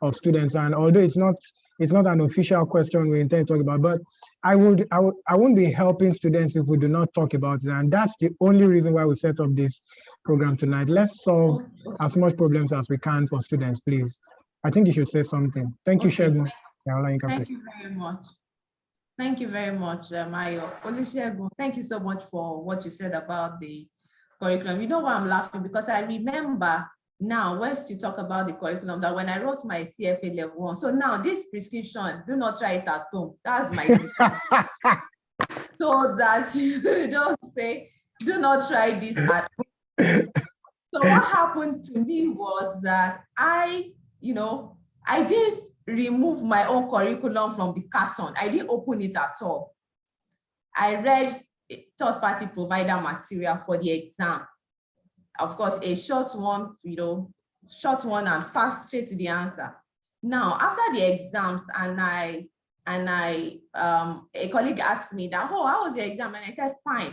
of students. And although it's not an official question we intend to talk about, but I won't be helping students if we do not talk about it. And that's the only reason why we set up this program tonight. Let's solve as much problems as we can for students, please. I think you should say something. Thank you, Shegun. Thank you very much. Thank you very much, Mayo. Olusegun, thank you so much for what you said about the curriculum. You know why I'm laughing? Because I remember now, once you talk about the curriculum, that when I wrote my CFA Level 1, so now this prescription, do not try it at home. That's my so that you don't say, do not try this at home. So what happened to me was that I didn't remove my own curriculum from the carton. I didn't open it at all. I read third-party provider material for the exam. Of course, a short one and fast, straight to the answer. Now, after the exams, a colleague asked me that, oh, how was your exam? And I said, fine.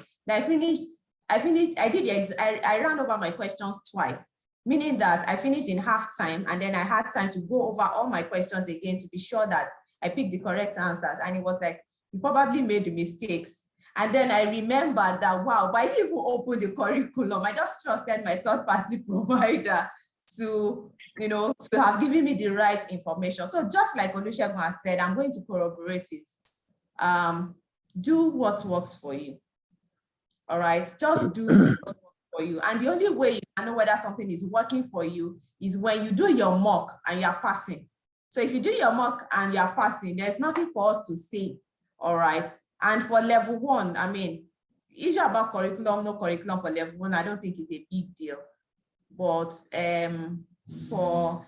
I ran over my questions twice, meaning that I finished in half time, and then I had time to go over all my questions again to be sure that I picked the correct answers. And it was like, you probably made the mistakes. And then I remembered that, wow, but I didn't even open the curriculum. I just trusted my third-party provider to have given me the right information. So just like Olusegun has said, I'm going to corroborate it. Do what works for you. All right, just do what works for you. And the only way you can know whether something is working for you is when you do your mock and you're passing. So if you do your mock and you're passing, there's nothing for us to say. All right. And for level 1, I mean, issue about curriculum, no curriculum for level 1, I don't think is a big deal. But for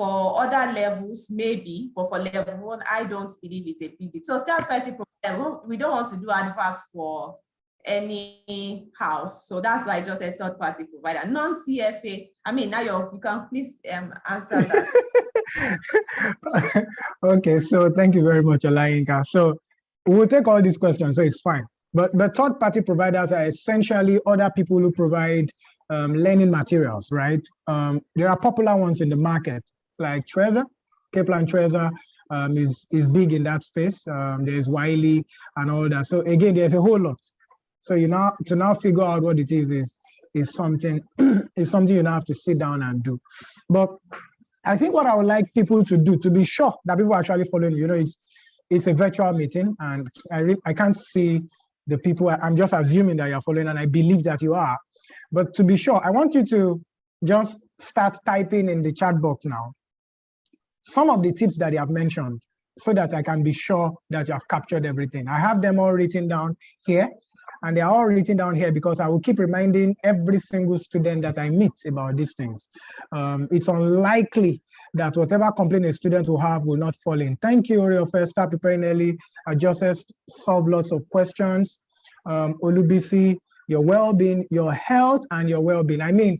other levels, maybe, but for level 1, I don't believe it's a big deal. So third-party provider, we don't want to do adverts for any house. So that's why I just said third-party provider. Non-CFA, I mean, now you can please answer that. Okay, so thank you very much, Olayinka. So we'll take all these questions, so it's fine. But third-party providers are essentially other people who provide learning materials, right? There are popular ones in the market, like Trezor, Kaplan Trezor is big in that space. There's Wiley and all that. So again, there's a whole lot. So to now figure out what it is something is something you now have to sit down and do. But I think what I would like people to do, to be sure that people are actually following, it's a virtual meeting, and I can't see the people. I'm just assuming that you're following, and I believe that you are. But to be sure, I want you to just start typing in the chat box now some of the tips that you have mentioned, so that I can be sure that you have captured everything. I have them all written down here, and they're all written down here because I will keep reminding every single student that I meet about these things. It's unlikely that whatever complaint a student will have will not fall in. Thank you, Oriofe. Start preparing early. Just solve lots of questions. Olubisi, your well-being, your health, and your well-being. I mean,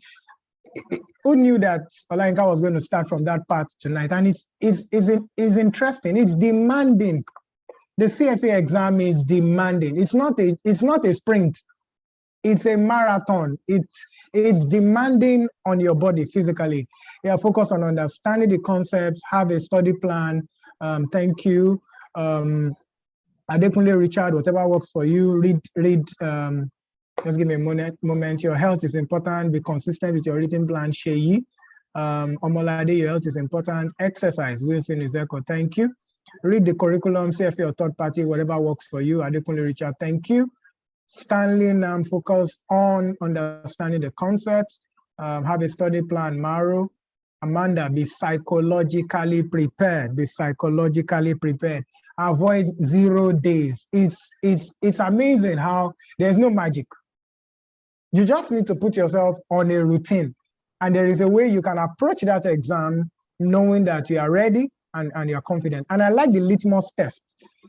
who knew that Olayinka was going to start from that part tonight? And it's interesting. It's demanding. The CFA exam is demanding. It's not a sprint. it's a marathon. It's demanding on your body physically. Yeah, focus on understanding the concepts, have a study plan. Thank you. Adekunle Richard, whatever works for you, read. Just give me a moment. Your health is important. Be consistent with your written plan. Sheyi. Omolade, your health is important. Exercise. Wilson Izeko, thank you. Read the curriculum, CFA or third party, whatever works for you. Adekunle Richard, thank you. Stanley, focus on understanding the concepts. Have a study plan. Maru. Amanda, be psychologically prepared. Be psychologically prepared. Avoid 0 days. It's amazing how there's no magic. You just need to put yourself on a routine. And there is a way you can approach that exam knowing that you are ready and you're confident. And I like the litmus test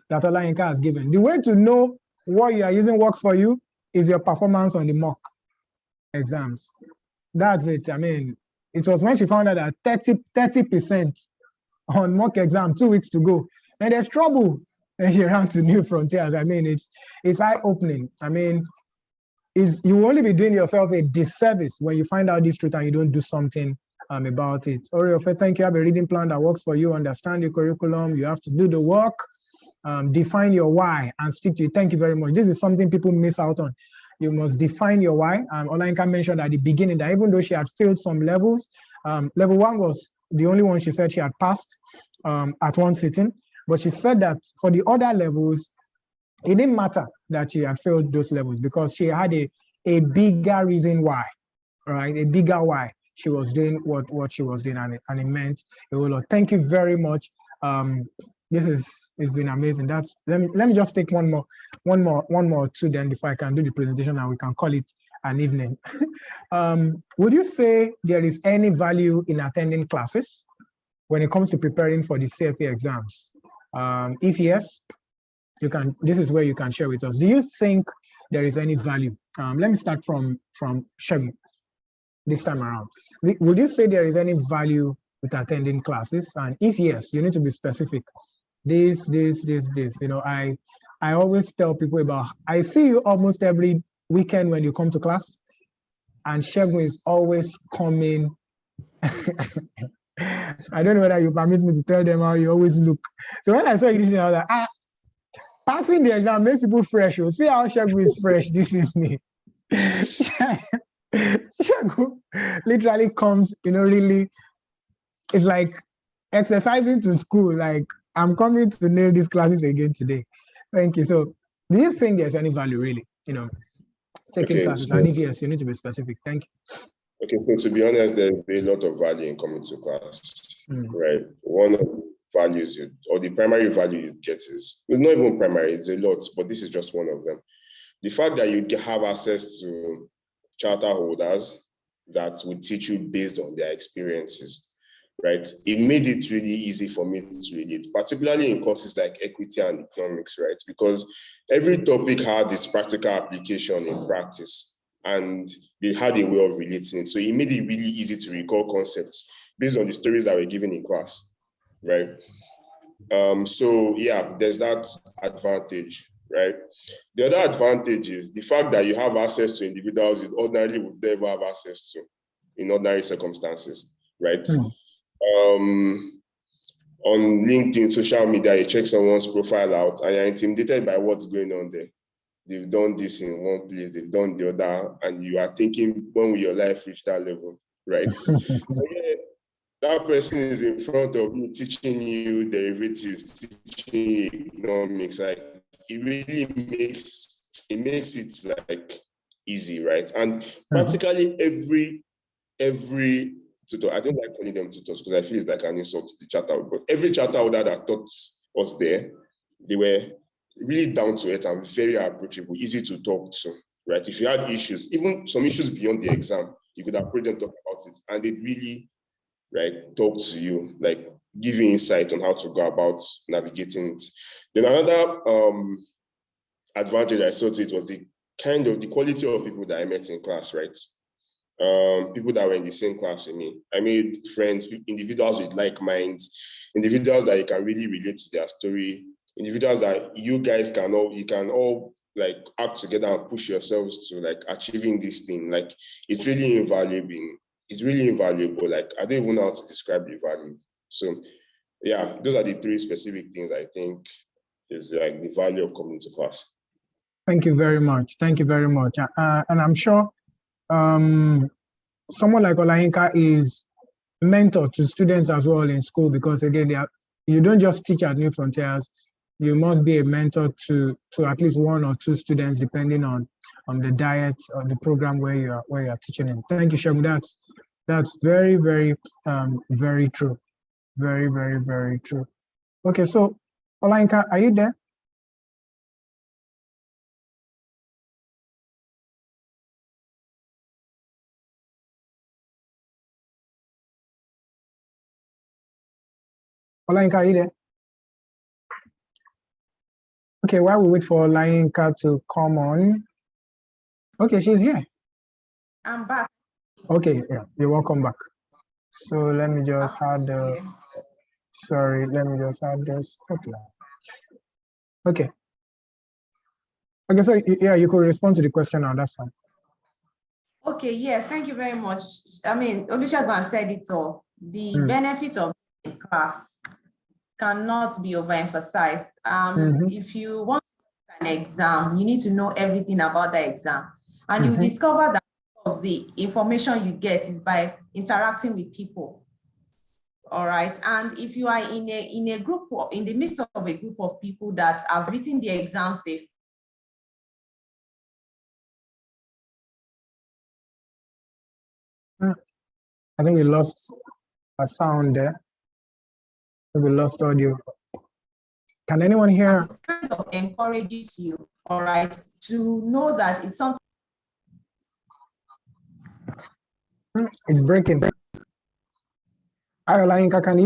that Olayinka has given. The way to know what you are using works for you is your performance on the mock exams. That's it. I mean, it was when she found out that 30% on mock exam, 2 weeks to go. And there's trouble. And she ran to new frontiers. I mean, it's eye-opening. I mean, you will only be doing yourself a disservice when you find out this truth and you don't do something about it. Oriofe, thank you. Have a reading plan that works for you. Understand your curriculum. You have to do the work. Define your why and stick to it. Thank you very much. This is something people miss out on. You must define your why. Olayinka mentioned at the beginning that even though she had failed some levels, level 1 was the only one she said she had passed at one sitting. But she said that for the other levels, it didn't matter that she had failed those levels because she had a bigger reason why, right? A bigger why she was doing what she was doing, and it meant a whole lot. Thank you very much. It's been amazing. Let me just take one more or two then before I can do the presentation and we can call it an evening. Would you say there is any value in attending classes when it comes to preparing for the CFA exams? If yes, you can. This is where you can share with us. Do you think there is any value? Let me start from Shegun this time around. Would you say there is any value with attending classes? And if yes, you need to be specific. This. You know, I always tell people about. I see you almost every weekend when you come to class, and Shegun is always coming. I don't know whether you permit me to tell them how you always look. So when I saw you this, I was like, passing the exam makes people fresh. You'll see how Shegun is fresh this evening. Shegun literally comes, really, it's like exercising to school. Like, I'm coming to nail these classes again today. Thank you. So do you think there's any value really, taking classes? And if yes, you need to be specific. Thank you. Okay, so to be honest, there's a lot of value in coming to class, right? One of the values or the primary value you get is, not even primary, it's a lot, but this is just one of them. The fact that you have access to charter holders that would teach you based on their experiences, right? It made it really easy for me to read it, particularly in courses like equity and economics, right? Because every topic had its practical application in practice. And they had a way of relating it. So it made it really easy to recall concepts based on the stories that were given in class, right? So yeah, there's that advantage, right? The other advantage is the fact that you have access to individuals you ordinarily would never have access to in ordinary circumstances, right? On LinkedIn, social media, you check someone's profile out and you're intimidated by what's going on there. They've done this in one place, they've done the other, and you are thinking, when will your life reach that level, right? So yeah, that person is in front of you, teaching you derivatives, teaching you economics. Like, it really makes it like easy, right? And practically every tutor, I don't like calling them tutors because I feel it's like an insult to the charter, but every charter holder that taught us there, they were really down to it and very approachable, easy to talk to, right? If you had issues, even some issues beyond the exam, you could approach them, talk about it, and they'd really, right, talk to you, like give you insight on how to go about navigating it. Then another advantage I saw to it was the quality of people that I met in class, right? People that were in the same class with me. I made friends, individuals with like minds, individuals that you can really relate to their story, individuals that you guys can all like act together and push yourselves to like achieving this thing. Like it's really invaluable. It's really invaluable. Like I don't even know how to describe the value. So yeah, those are the three specific things I think is like the value of community class. Thank you very much. Thank you very much. And I'm sure someone like Olayinka is mentor to students as well in school, because again, you don't just teach at New Frontiers. You must be a mentor to at least one or two students, depending on the diet or the program where you are teaching in. Thank you, Shegun. That's very, very, very true. Very, very, very true. Okay, so Olayinka, are you there? Olayinka, are you there? Okay, while we wait for Olayinka to come on. Okay, she's here. I'm back. Okay, yeah, you're welcome back. So let me just add the, sorry, let me just add the spotlight. Okay. Okay, so yeah, you could respond to the question now, that's fine. Okay, yes, thank you very much. I mean, Olusegun said it all. The benefit of class cannot be overemphasized. If you want an exam, you need to know everything about the exam. And you discover that of the information you get is by interacting with people. All right. And if you are in a group, or in the midst of a group of people that have written the exams, I think we lost a sound there. We lost audio. Can anyone hear? It kind of encourages you, all right, to know that it's something. It's breaking. Hi, Olayinka, can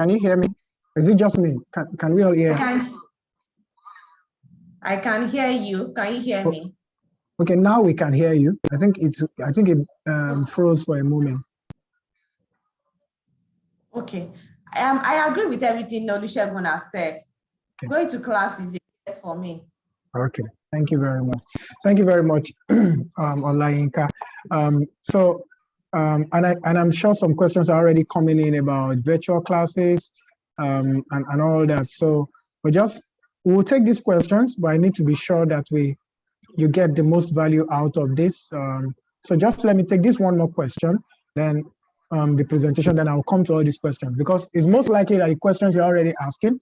you hear me? Is it just me? Can we all hear? I can hear you. Can you hear me? Okay, now we can hear you. I think it froze for a moment. Okay. I agree with everything Olusegun has said. Okay. Going to class is a yes for me. Okay, thank you very much. Thank you very much, Olayinka. And I'm sure some questions are already coming in about virtual classes and all that. So we'll take these questions, but I need to be sure that you get the most value out of this. So just let me take this one more question, then the presentation, then I'll come to all these questions, because it's most likely that the questions you're already asking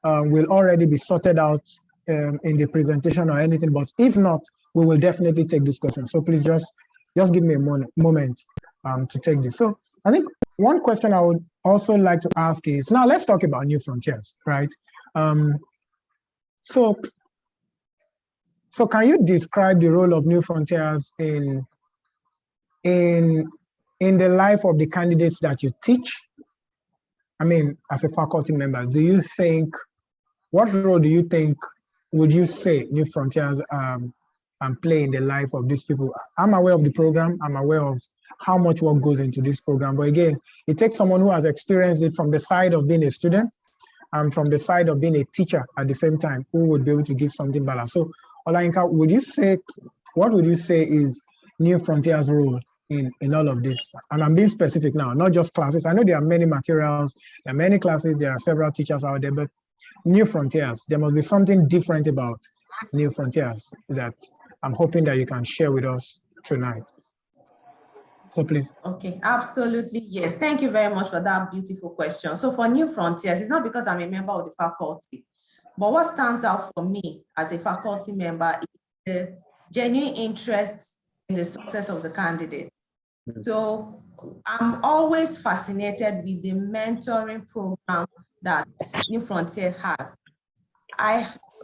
will already be sorted out in the presentation or anything, but if not, we will definitely take this question. So please just give me a moment to take this. So I think one question I would also like to ask is, now let's talk about New Frontiers, right? So can you describe the role of New Frontiers in the life of the candidates that you teach? I mean, as a faculty member, what role do you think would you say New Frontiers play in the life of these people? I'm aware of the program. I'm aware of how much work goes into this program. But again, it takes someone who has experienced it from the side of being a student and from the side of being a teacher at the same time, who would be able to give something balanced. So Olayinka, what would you say is New Frontiers' role in all of this? And I'm being specific now, not just classes. I know there are many materials, there are many classes, there are several teachers out there, but New Frontiers, there must be something different about New Frontiers that I'm hoping that you can share with us tonight. So please. Okay, absolutely, yes. Thank you very much for that beautiful question. So for New Frontiers, it's not because I'm a member of the faculty, but what stands out for me as a faculty member is the genuine interest in the success of the candidate. So I'm always fascinated with the mentoring program that New Frontier has.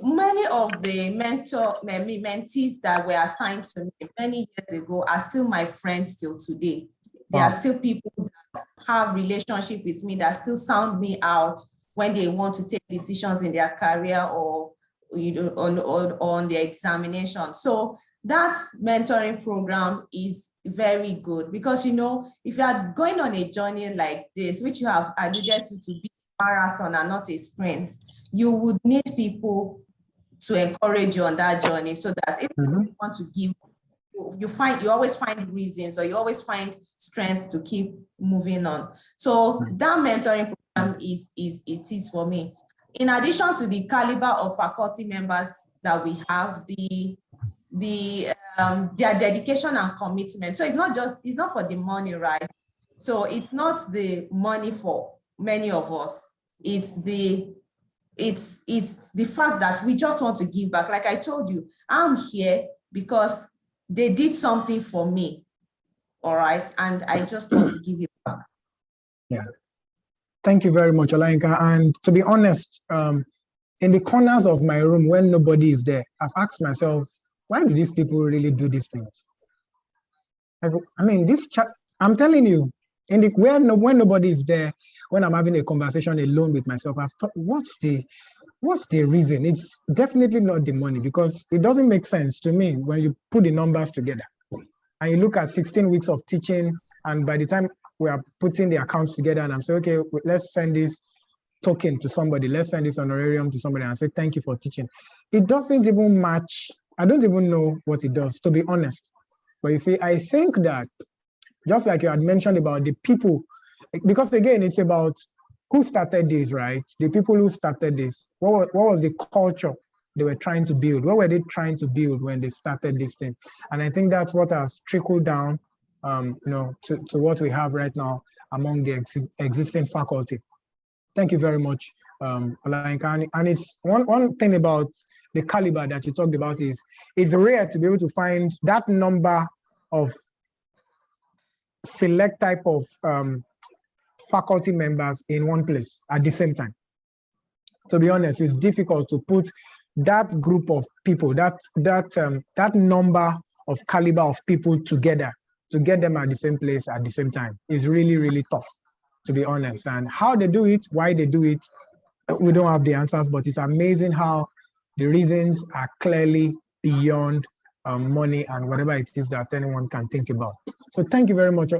Many of the mentees that were assigned to me many years ago are still my friends till today. There are still people that have relationship with me that still sound me out when they want to take decisions in their career or on their examination. So that mentoring program is very good because, if you are going on a journey like this, which you have alluded to be a marathon and not a sprint, you would need people to encourage you on that journey, so that if Mhm. you want to give, you always find reasons, or you always find strength to keep moving on. So that mentoring program is for me. In addition to the caliber of faculty members that we have, their dedication and commitment. So it's not for the money, right? So it's not the money for many of us. It's the fact that we just want to give back. Like I told you, I'm here because they did something for me, all right? And I just want to give it back. Yeah. Thank you very much, Olainka. And to be honest, in the corners of my room when nobody is there, I've asked myself, why do these people really do these things? I mean, I'm telling you, when nobody is there, when I'm having a conversation alone with myself, I've thought, what's the reason? It's definitely not the money, because it doesn't make sense to me when you put the numbers together and you look at 16 weeks of teaching, and by the time we are putting the accounts together and I'm saying, okay, let's send this token to somebody, let's send this honorarium to somebody and say, thank you for teaching. It doesn't even match. I don't even know what it does, to be honest. But you see, I think that just like you had mentioned about the people, because again, it's about who started this, right? The people who started this, what was the culture they were trying to build? What were they trying to build when they started this thing? And I think that's what has trickled down, to what we have right now among the existing faculty. Thank you very much, Olainka. And it's one thing about the caliber that you talked about is it's rare to be able to find that number of select type of faculty members in one place at the same time. To be honest, it's difficult to put that group of people, that number of caliber of people together, to get them at the same place at the same time. Is really, really tough, to be honest. And how they do it, why they do it, we don't have the answers, but it's amazing how the reasons are clearly beyond money and whatever it is that anyone can think about. So thank you very much,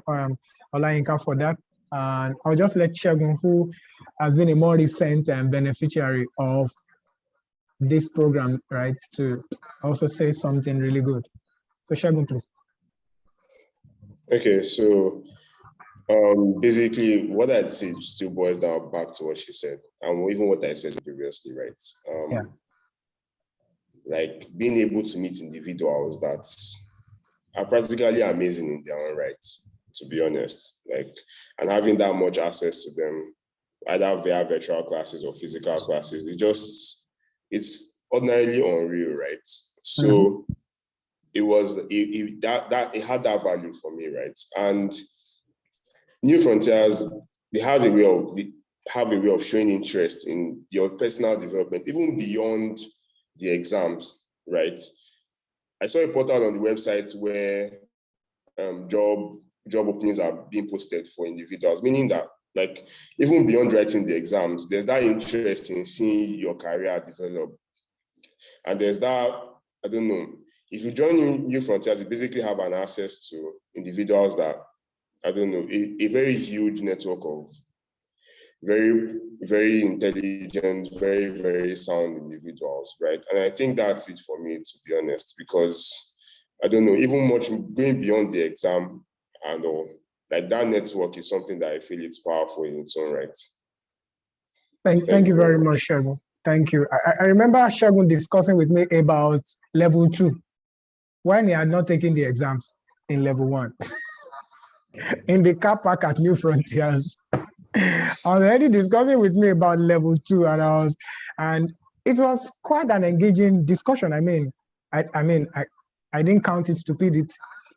Olainka, for that. And I'll just let Segun, who has been a more recent beneficiary of this program, right, to also say something really good. So Segun, please. Okay, so basically what I'd say still boils down back to what she said, and even what I said previously, right? Like being able to meet individuals that are practically amazing in their own right, to be honest, like, and having that much access to them, either via virtual classes or physical classes, it's ordinarily unreal, right? So it had that value for me, right? And New Frontiers, they have a way of showing interest in your personal development, even beyond the exams, right? I saw a portal on the website where job openings are being posted for individuals, meaning that, like, even beyond writing the exams, there's that interest in seeing your career develop. And there's that, I don't know, if you join New Frontiers, you basically have an access to individuals that, I don't know, a very huge network of very, very intelligent, very, very sound individuals, right? And I think that's it for me, to be honest, because I don't know, even much going beyond the exam and all, like that network is something that I feel it's powerful in its own right. Thank you very much, Segun. Thank you. I remember Segun discussing with me about level 2 when he had not taken the exams in level 1 in the car park at New Frontiers. I was already discussing with me about level 2, and it was quite an engaging discussion. I mean, I didn't count it stupidity.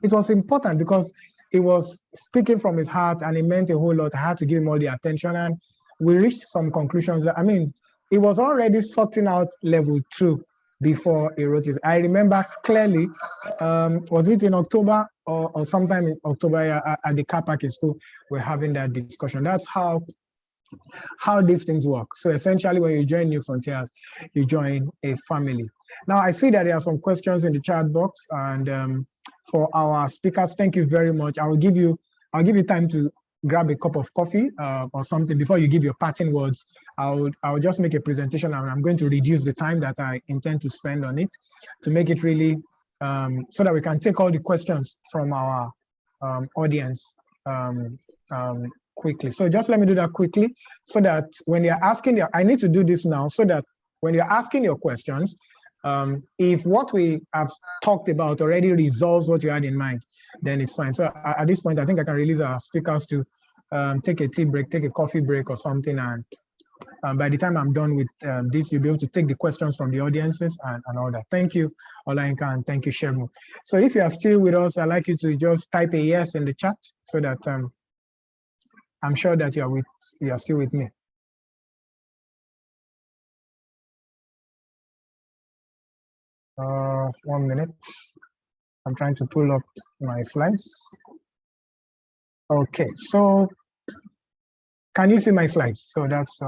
It was important because he was speaking from his heart and it meant a whole lot. I had to give him all the attention, and we reached some conclusions. I mean, he was already sorting out level 2 before he wrote it. I remember clearly, was it in October or sometime in October at the car park in school, we're having that discussion. That's how these things work. So essentially, when you join New Frontiers, you join a family. Now, I see that there are some questions in the chat box, and for our speakers, thank you very much. I'll give you time to grab a cup of coffee or something before you give your parting words. I'll just make a presentation, and I'm going to reduce the time that I intend to spend on it to make it really so that we can take all the questions from our audience quickly. So just let me do that quickly so that when you're asking, I need to do this now so that when you're asking your questions, if what we have talked about already resolves what you had in mind, then it's fine. So at this point, I think I can release our speakers to take a tea break, take a coffee break or something. And by the time I'm done with this, you'll be able to take the questions from the audiences and all that. Thank you, Olainka, and thank you, Shegun. So if you are still with us, I'd like you to just type a yes in the chat so that I'm sure that you are still with me. 1 minute. I'm trying to pull up my slides. Okay, so can you see my slides? So that's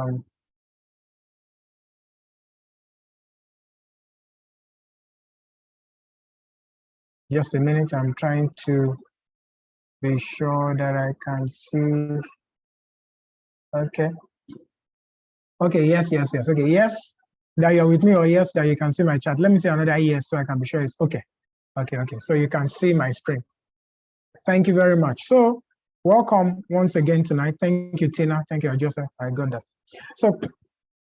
just a minute. I'm trying to be sure that I can see. Okay. Okay, yes. Okay, yes, that you're with me, or yes, that you can see my chat. Let me see another yes so I can be sure it's okay. Okay, so you can see my screen. Thank you very much. So welcome once again tonight. Thank you, Tina. Thank you, Joseph. I got that. So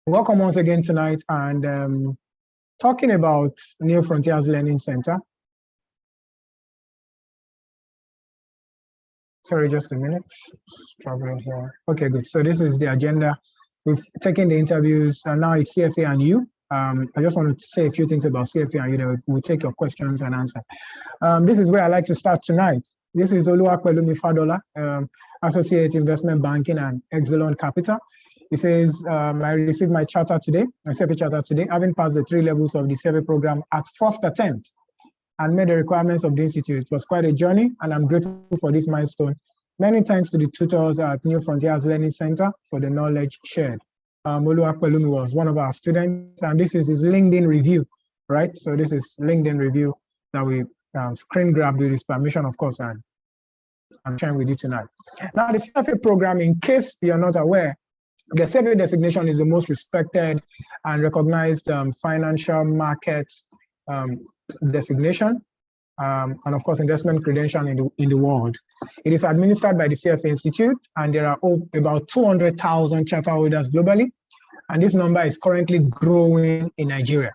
welcome once again tonight, and talking about New Frontiers Learning Center. Sorry, just a minute. Struggling here. Okay, good. So this is the agenda. We've taken the interviews, and now it's CFA and you. I just wanted to say a few things about CFA and you. Then we'll take your questions and answers. This is where I like to start tonight. This is Oluwapelumi Fadola, Associate Investment Banking and Exelon Capital. He says, I received my charter today, my CFA charter today, having passed the 3 levels of the CFA program at first attempt and met the requirements of the institute. It was quite a journey, and I'm grateful for this milestone. Many thanks to the tutors at New Frontiers Learning Center for the knowledge shared. Oluwapelumi was one of our students, and this is his LinkedIn review, right? So this is LinkedIn review that we screen grabbed with his permission, of course, and I'm sharing with you tonight. Now, the CFA program, in case you're not aware, the CFA designation is the most respected and recognized financial markets designation, and of course, investment credential in the world. It is administered by the CFA Institute, and there are about 200,000 charter holders globally, and this number is currently growing in Nigeria.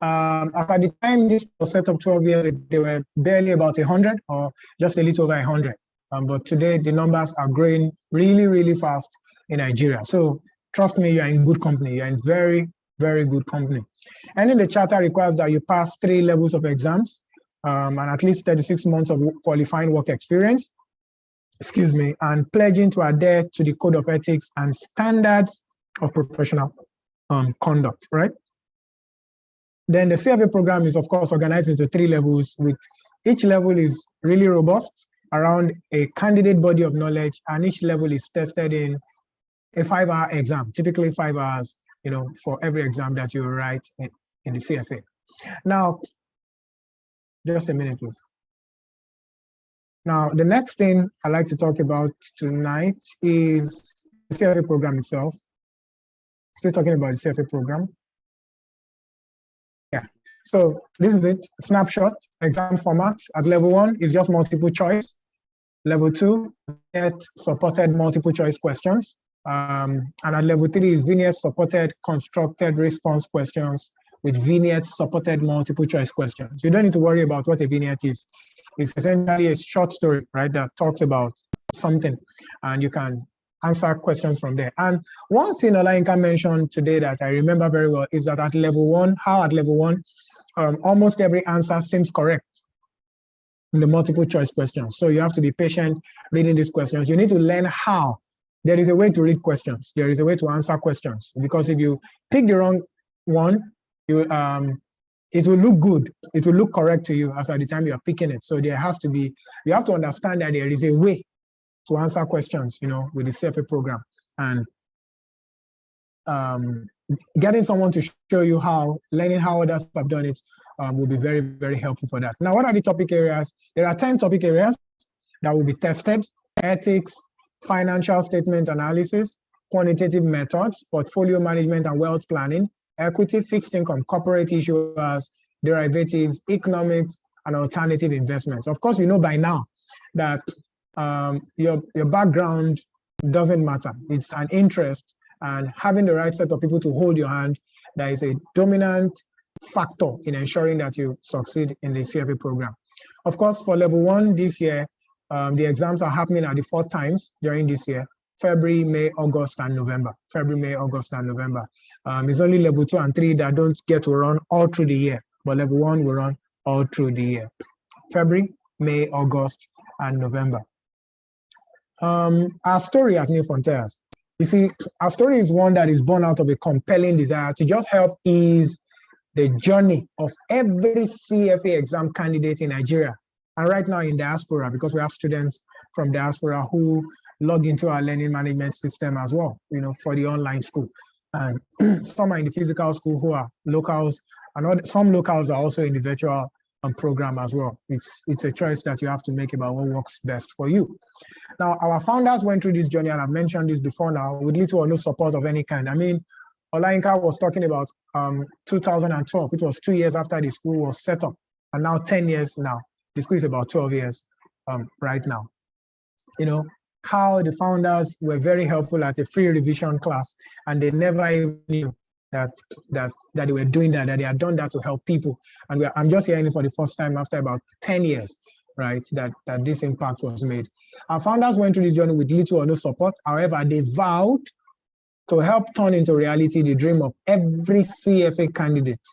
At the time this was set up 12 years ago, there were barely about 100 or just a little over 100. But today the numbers are growing really, really fast in Nigeria. So trust me, you're in good company. You're in very, very good company. And in the charter requires that you pass 3 levels of exams and at least 36 months of qualifying work experience, and pledging to adhere to the code of ethics and standards of professional conduct, right? Then the CFA program is, of course, organized into 3 levels, with each level is really robust around a candidate body of knowledge, and each level is tested in a 5-hour exam, typically 5 hours, for every exam that you write in the CFA. Now, just a minute, please. Now, the next thing I'd like to talk about tonight is the CFA program itself. Still talking about the CFA program. Yeah, so this is it, snapshot, exam format. At level 1 is just multiple choice. Level 2, supported multiple choice questions. And at level 3 is vignette supported constructed response questions with vignette supported multiple choice questions. You don't need to worry about what a vignette is. It's essentially a short story, right, that talks about something, and you can answer questions from there. And one thing Olainka mentioned today that I remember very well is that at level 1, almost every answer seems correct in the multiple choice questions. So you have to be patient reading these questions. You need to learn how. There is a way to read questions. There is a way to answer questions, because if you pick the wrong one, it will look good. It will look correct to you as at the time you are picking it. So there has to be, you have to understand that there is a way to answer questions, with the CFA program. And getting someone to show you how, learning how others have done it will be very, very helpful for that. Now, what are the topic areas? There are 10 topic areas that will be tested: ethics, financial statement analysis, quantitative methods, portfolio management and wealth planning, equity, fixed income, corporate issuers, derivatives, economics, and alternative investments. Of course, you know by now that your background doesn't matter. It's an interest, and having the right set of people to hold your hand, that is a dominant factor in ensuring that you succeed in the CFA program. Of course, for level 1 this year, the exams are happening at the 4 times during this year: February, May, August, and November. February, May, August, and November. It's only level 2 and 3 that don't get to run all through the year, but level 1 will run all through the year: February, May, August, and November. Our story at New Frontiers. You see, our story is one that is born out of a compelling desire to just help ease the journey of every CFA exam candidate in Nigeria, and right now in diaspora, because we have students from diaspora who log into our learning management system as well, for the online school. And some are in the physical school who are locals, and some locals are also in the virtual program as well. It's a choice that you have to make about what works best for you. Now, our founders went through this journey, and I've mentioned this before now, with little or no support of any kind. I mean, Olayinka was talking about 2012, which was 2 years after the school was set up, and now 10 years now. The school is about 12 years right now. How the founders were very helpful at a free revision class, and they never even knew that they were doing that they had done that to help people. And I'm just hearing it for the first time after about 10 years, right, that this impact was made. Our founders went through this journey with little or no support. However, they vowed to help turn into reality the dream of every CFA candidate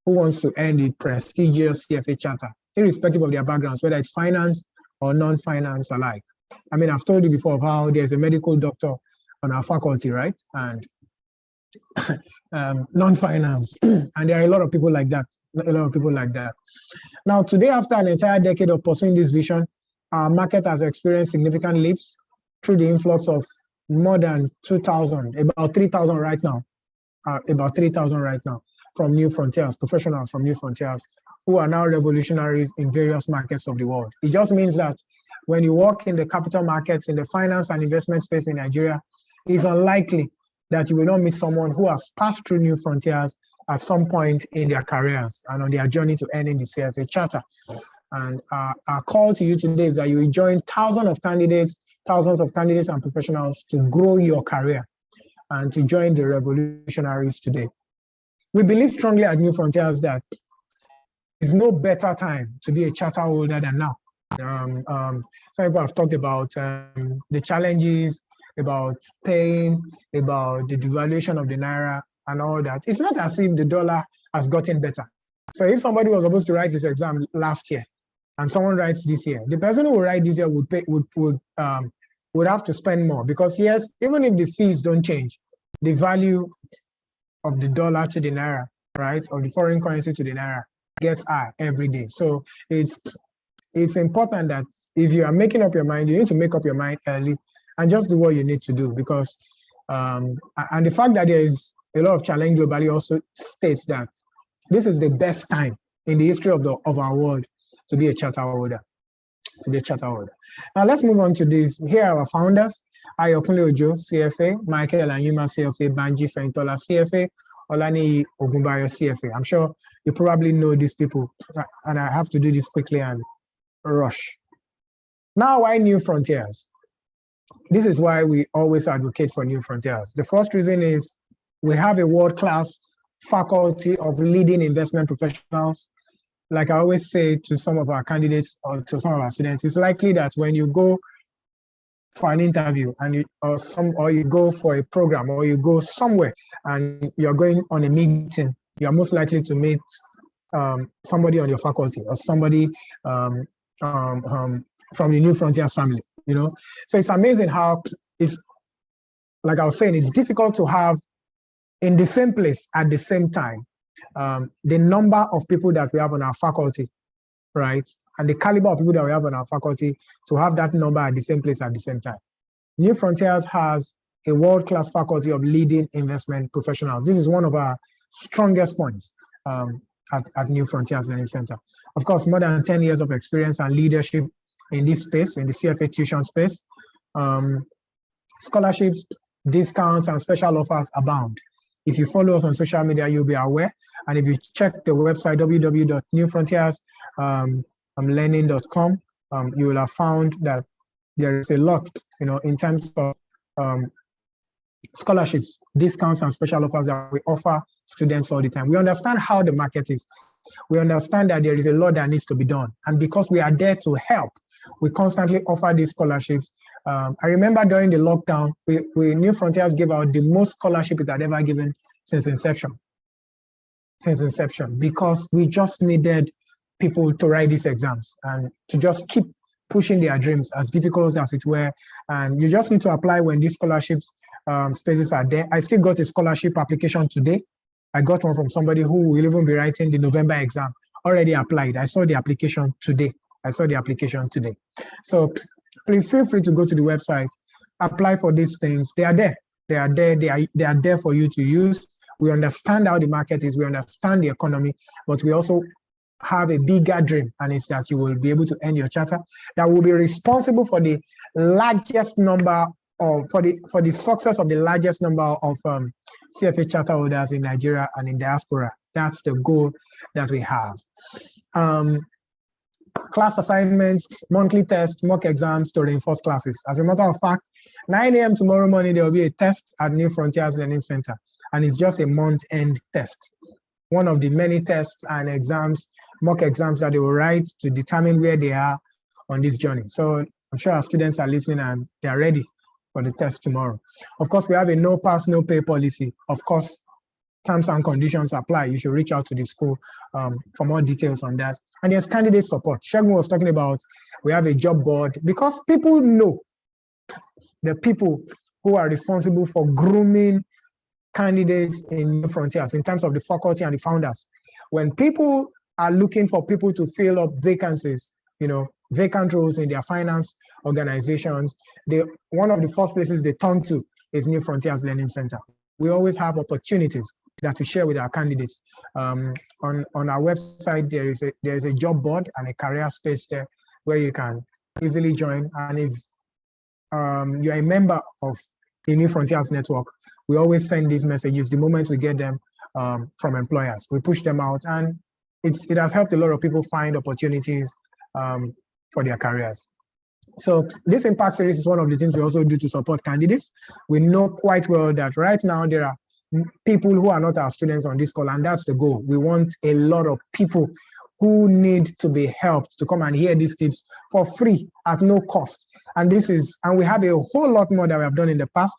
who wants to earn the prestigious CFA charter, irrespective of their backgrounds, whether it's finance or non-finance alike. I mean, I've told you before of how there's a medical doctor on our faculty, right? And non-finance. And there are a lot of people like that, Now, today, after an entire decade of pursuing this vision, our market has experienced significant leaps through the influx of more than 2,000, about 3,000 right now, from New Frontiers, professionals from New Frontiers, who are now revolutionaries in various markets of the world. It just means that when you work in the capital markets, in the finance and investment space in Nigeria, it's unlikely that you will not meet someone who has passed through New Frontiers at some point in their careers and on their journey to earning the CFA charter. And our call to you today is that you will join thousands of candidates and professionals to grow your career and to join the revolutionaries today. We believe strongly at New Frontiers that there's no better time to be a charter holder than now. Some people have talked about the challenges, about paying, about the devaluation of the Naira and all that. It's not as if the dollar has gotten better. So if somebody was supposed to write this exam last year and someone writes this year, the person who will write this year would have to spend more, because yes, even if the fees don't change, the value of the dollar to the Naira, right, or the foreign currency to the Naira gets high every day. So it's important that if you are making up your mind, you need to make up your mind early and just do what you need to do, because and the fact that there is a lot of challenge globally also states that this is the best time in the history of our world to be a charter holder. Now let's move on to this. Here are our founders: Ayokunle Ojo, CFA; Michael Anyuma, CFA; Banji Fentola, CFA; Olani Ogunbayo, CFA. I'm sure you probably know these people, and I have to do this quickly and rush. Now, why New Frontiers? This is why we always advocate for New Frontiers. The first reason is we have a world-class faculty of leading investment professionals. Like I always say to some of our candidates or to some of our students, it's likely that when you go for an interview and you go for a program or you go somewhere and you're going on a meeting, you're most likely to meet somebody on your faculty or somebody from the New Frontiers family, So it's amazing how it's, like I was saying, it's difficult to have in the same place at the same time the number of people that we have on our faculty, right? And the caliber of people that we have on our faculty to have that number at the same place at the same time. New Frontiers has a world-class faculty of leading investment professionals. This is one of our strongest points at New Frontiers Learning Center. Of course, more than 10 years of experience and leadership in this space, in the CFA tuition space. scholarships, discounts, and special offers abound. If you follow us on social media, you'll be aware. And if you check the website, www.newfrontierslearning.com, you will have found that there is a lot, in terms of scholarships, discounts, and special offers that we offer students all the time. We understand how the market is. We understand that there is a lot that needs to be done. And because we are there to help, we constantly offer these scholarships. I remember during the lockdown, New Frontiers gave out the most scholarship it had ever given since inception. Because we just needed people to write these exams and to just keep pushing their dreams, as difficult as it were. And you just need to apply when these scholarships spaces are there. I still got a scholarship application today. I got one from somebody who will even be writing the November exam. Already applied. I saw the application today. So please feel free to go to the website, apply for these things. They are there. They are there for you to use. We understand how the market is. We understand the economy, but we also have a bigger dream, and it's that you will be able to earn your charter that will be responsible for the largest number of, for the success of the largest number of CFA charter holders in Nigeria and in diaspora. That's the goal that we have. Class assignments, monthly tests, mock exams to reinforce classes. As a matter of fact, 9 a.m. tomorrow morning, there will be a test at New Frontiers Learning Center, and it's just a month-end test. One of the many tests and exams, mock exams that they will write to determine where they are on this journey. So I'm sure our students are listening and they're ready for the test tomorrow. Of course, we have a no pass, no pay policy. Of course, terms and conditions apply. You should reach out to the school for more details on that. And there's candidate support. Shegun was talking about, we have a job board, because people know the people who are responsible for grooming candidates in New Frontiers in terms of the faculty and the founders. When people are looking for people to fill up vacancies, vacant roles in their finance organizations, one of the first places they turn to is New Frontiers Learning Center. We always have opportunities that we share with our candidates. On our website, there is a job board and a career space there where you can easily join. And if you're a member of the New Frontiers Network, we always send these messages the moment we get them from employers. We push them out, and it has helped a lot of people find opportunities for their careers. So this impact series is one of the things we also do to support candidates. We know quite well that right now there are people who are not our students on this call, and that's the goal. We want a lot of people who need to be helped to come and hear these tips for free at no cost. And we have a whole lot more that we have done in the past.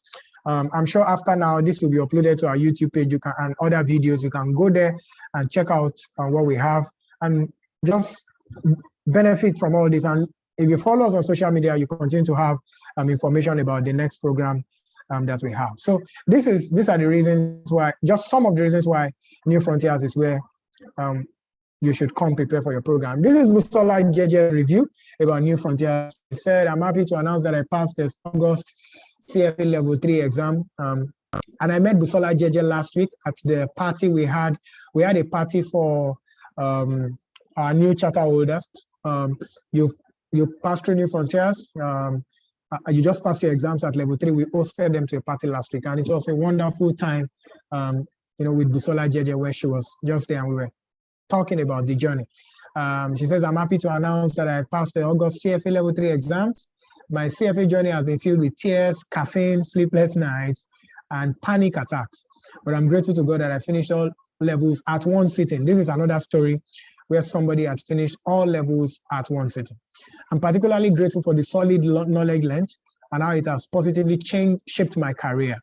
I'm sure after now, this will be uploaded to our YouTube page and other videos. You can go there and check out what we have and just benefit from all this. And if you follow us on social media, you continue to have information about the next program that we have. So these are the reasons why, just some of the reasons why New Frontiers is where you should come prepare for your program. This is Busola Jeje's review about New Frontiers. He said, I'm happy to announce that I passed this August CFA Level 3 exam. And I met Busola Jeje last week at the party we had. We had a party for our new charter holders. You passed through New Frontiers. You just passed your exams at Level 3. We hosted them to a party last week, and it was a wonderful time, with Busola Jeje, where she was just there and we were talking about the journey. She says, I'm happy to announce that I passed the August CFA Level 3 exams. My CFA journey has been filled with tears, caffeine, sleepless nights, and panic attacks. But I'm grateful to God that I finished all levels at one sitting. This is another story where somebody had finished all levels at one sitting. I'm particularly grateful for the solid knowledge learned and how it has positively shaped my career.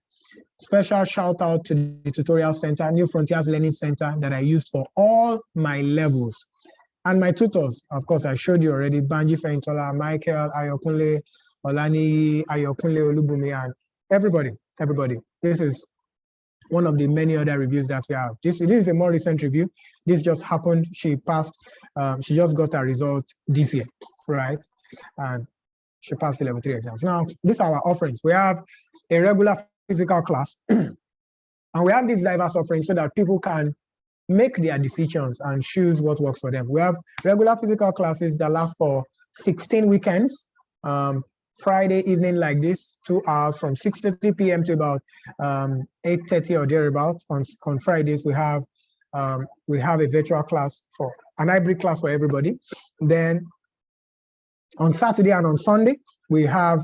Special shout out to the tutorial center, New Frontiers Learning Center, that I used for all my levels. And my tutors, of course, I showed you already, Banji Feintola, Michael, Ayokunle, Olani, Ayokunle Olubumi, and everybody. This is one of the many other reviews that we have. This is a more recent review. This just happened. She passed, she just got her result this year, right? And she passed the Level 3 exams. Now, these are our offerings. We have a regular physical class, and we have these diverse offerings so that people can make their decisions and choose what works for them. We have regular physical classes that last for 16 weekends. Friday evening like this, 2 hours from 6:30 p.m. to about 8:30 or thereabouts. On Fridays, we have a virtual class for an hybrid class for everybody. Then on Saturday and on Sunday, we have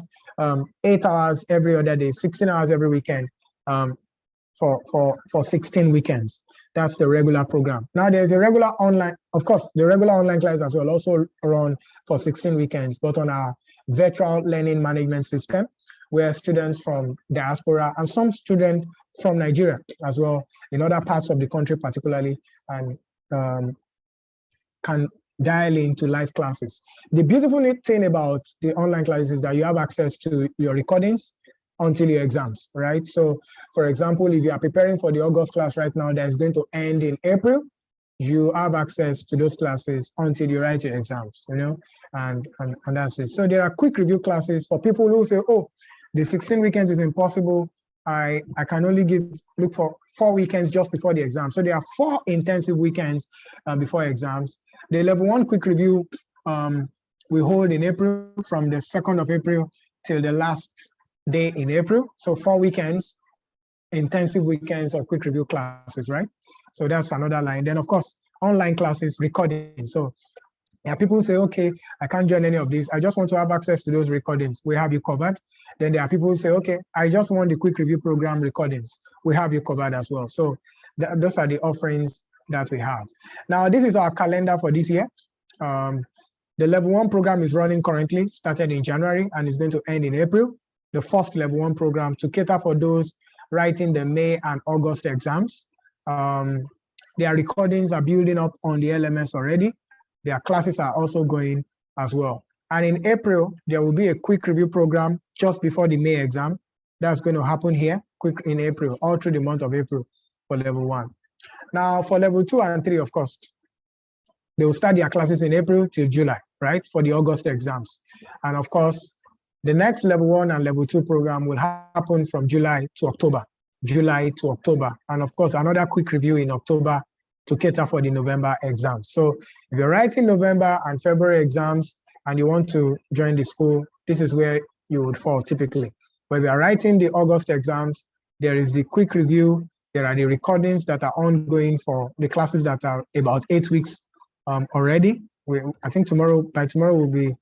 8 hours every other day, 16 hours every weekend for 16 weekends. That's the regular program. Now there's a regular online, of course, the regular online class as well also run for 16 weekends, but on our virtual learning management system, where students from diaspora and some students from Nigeria as well, in other parts of the country particularly, and can dial into live classes. The beautiful thing about the online classes is that you have access to your recordings until your exams, right? So for example, if you are preparing for the August class right now that is going to end in April, you have access to those classes until you write your exams, you know, and that's it. So there are quick review classes for people who say, oh, the 16 weekends is impossible. I can only look for 4 weekends just before the exam. So there are 4 intensive weekends before exams. The level 1 quick review we hold in April, from the 2nd of April till the last day in April. So 4 weekends, intensive weekends of quick review classes, right? So that's another line. Then of course, online classes, recording. So yeah, people say, okay, I can't join any of these. I just want to have access to those recordings. We have you covered. Then there are people who say, okay, I just want the quick review program recordings. We have you covered as well. So those are the offerings that we have. Now, this is our calendar for this year. The level 1 program is running currently, started in January and is going to end in April. The first level 1 program to cater for those writing the May and August exams. Their recordings are building up on the LMS already. Their classes are also going as well. And in April, there will be a quick review program just before the May exam. That's going to happen here, quick in April, all through the month of April for level 1. Now for level 2 and 3, of course, they will start their classes in April till July, right, for the August exams. And of course, the next level 1 and level 2 program will happen from July to October. And of course, another quick review in October to cater for the November exams. So if you're writing November and February exams and you want to join the school, this is where you would fall typically. When we are writing the August exams, there is the quick review, there are the recordings that are ongoing for the classes that are about 8 weeks already. I think by tomorrow will be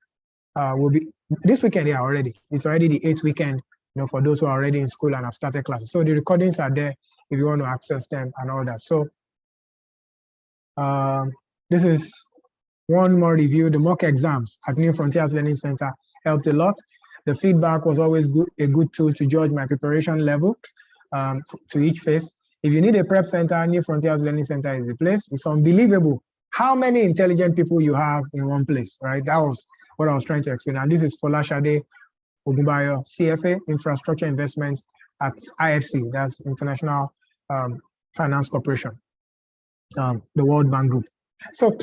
this weekend, yeah, already. It's already the 8th weekend, you know, for those who are already in school and have started classes. So the recordings are there if you want to access them and all that. So this is one more review. The mock exams at New Frontiers Learning Center helped a lot. The feedback was always a good tool to judge my preparation level to each phase. If you need a prep center, New Frontiers Learning Center is the place. It's unbelievable how many intelligent people you have in one place, right? That was what I was trying to explain. And this is Folashade Ogunbayo, CFA Infrastructure Investments at IFC, that's International Finance Corporation, the World Bank Group. So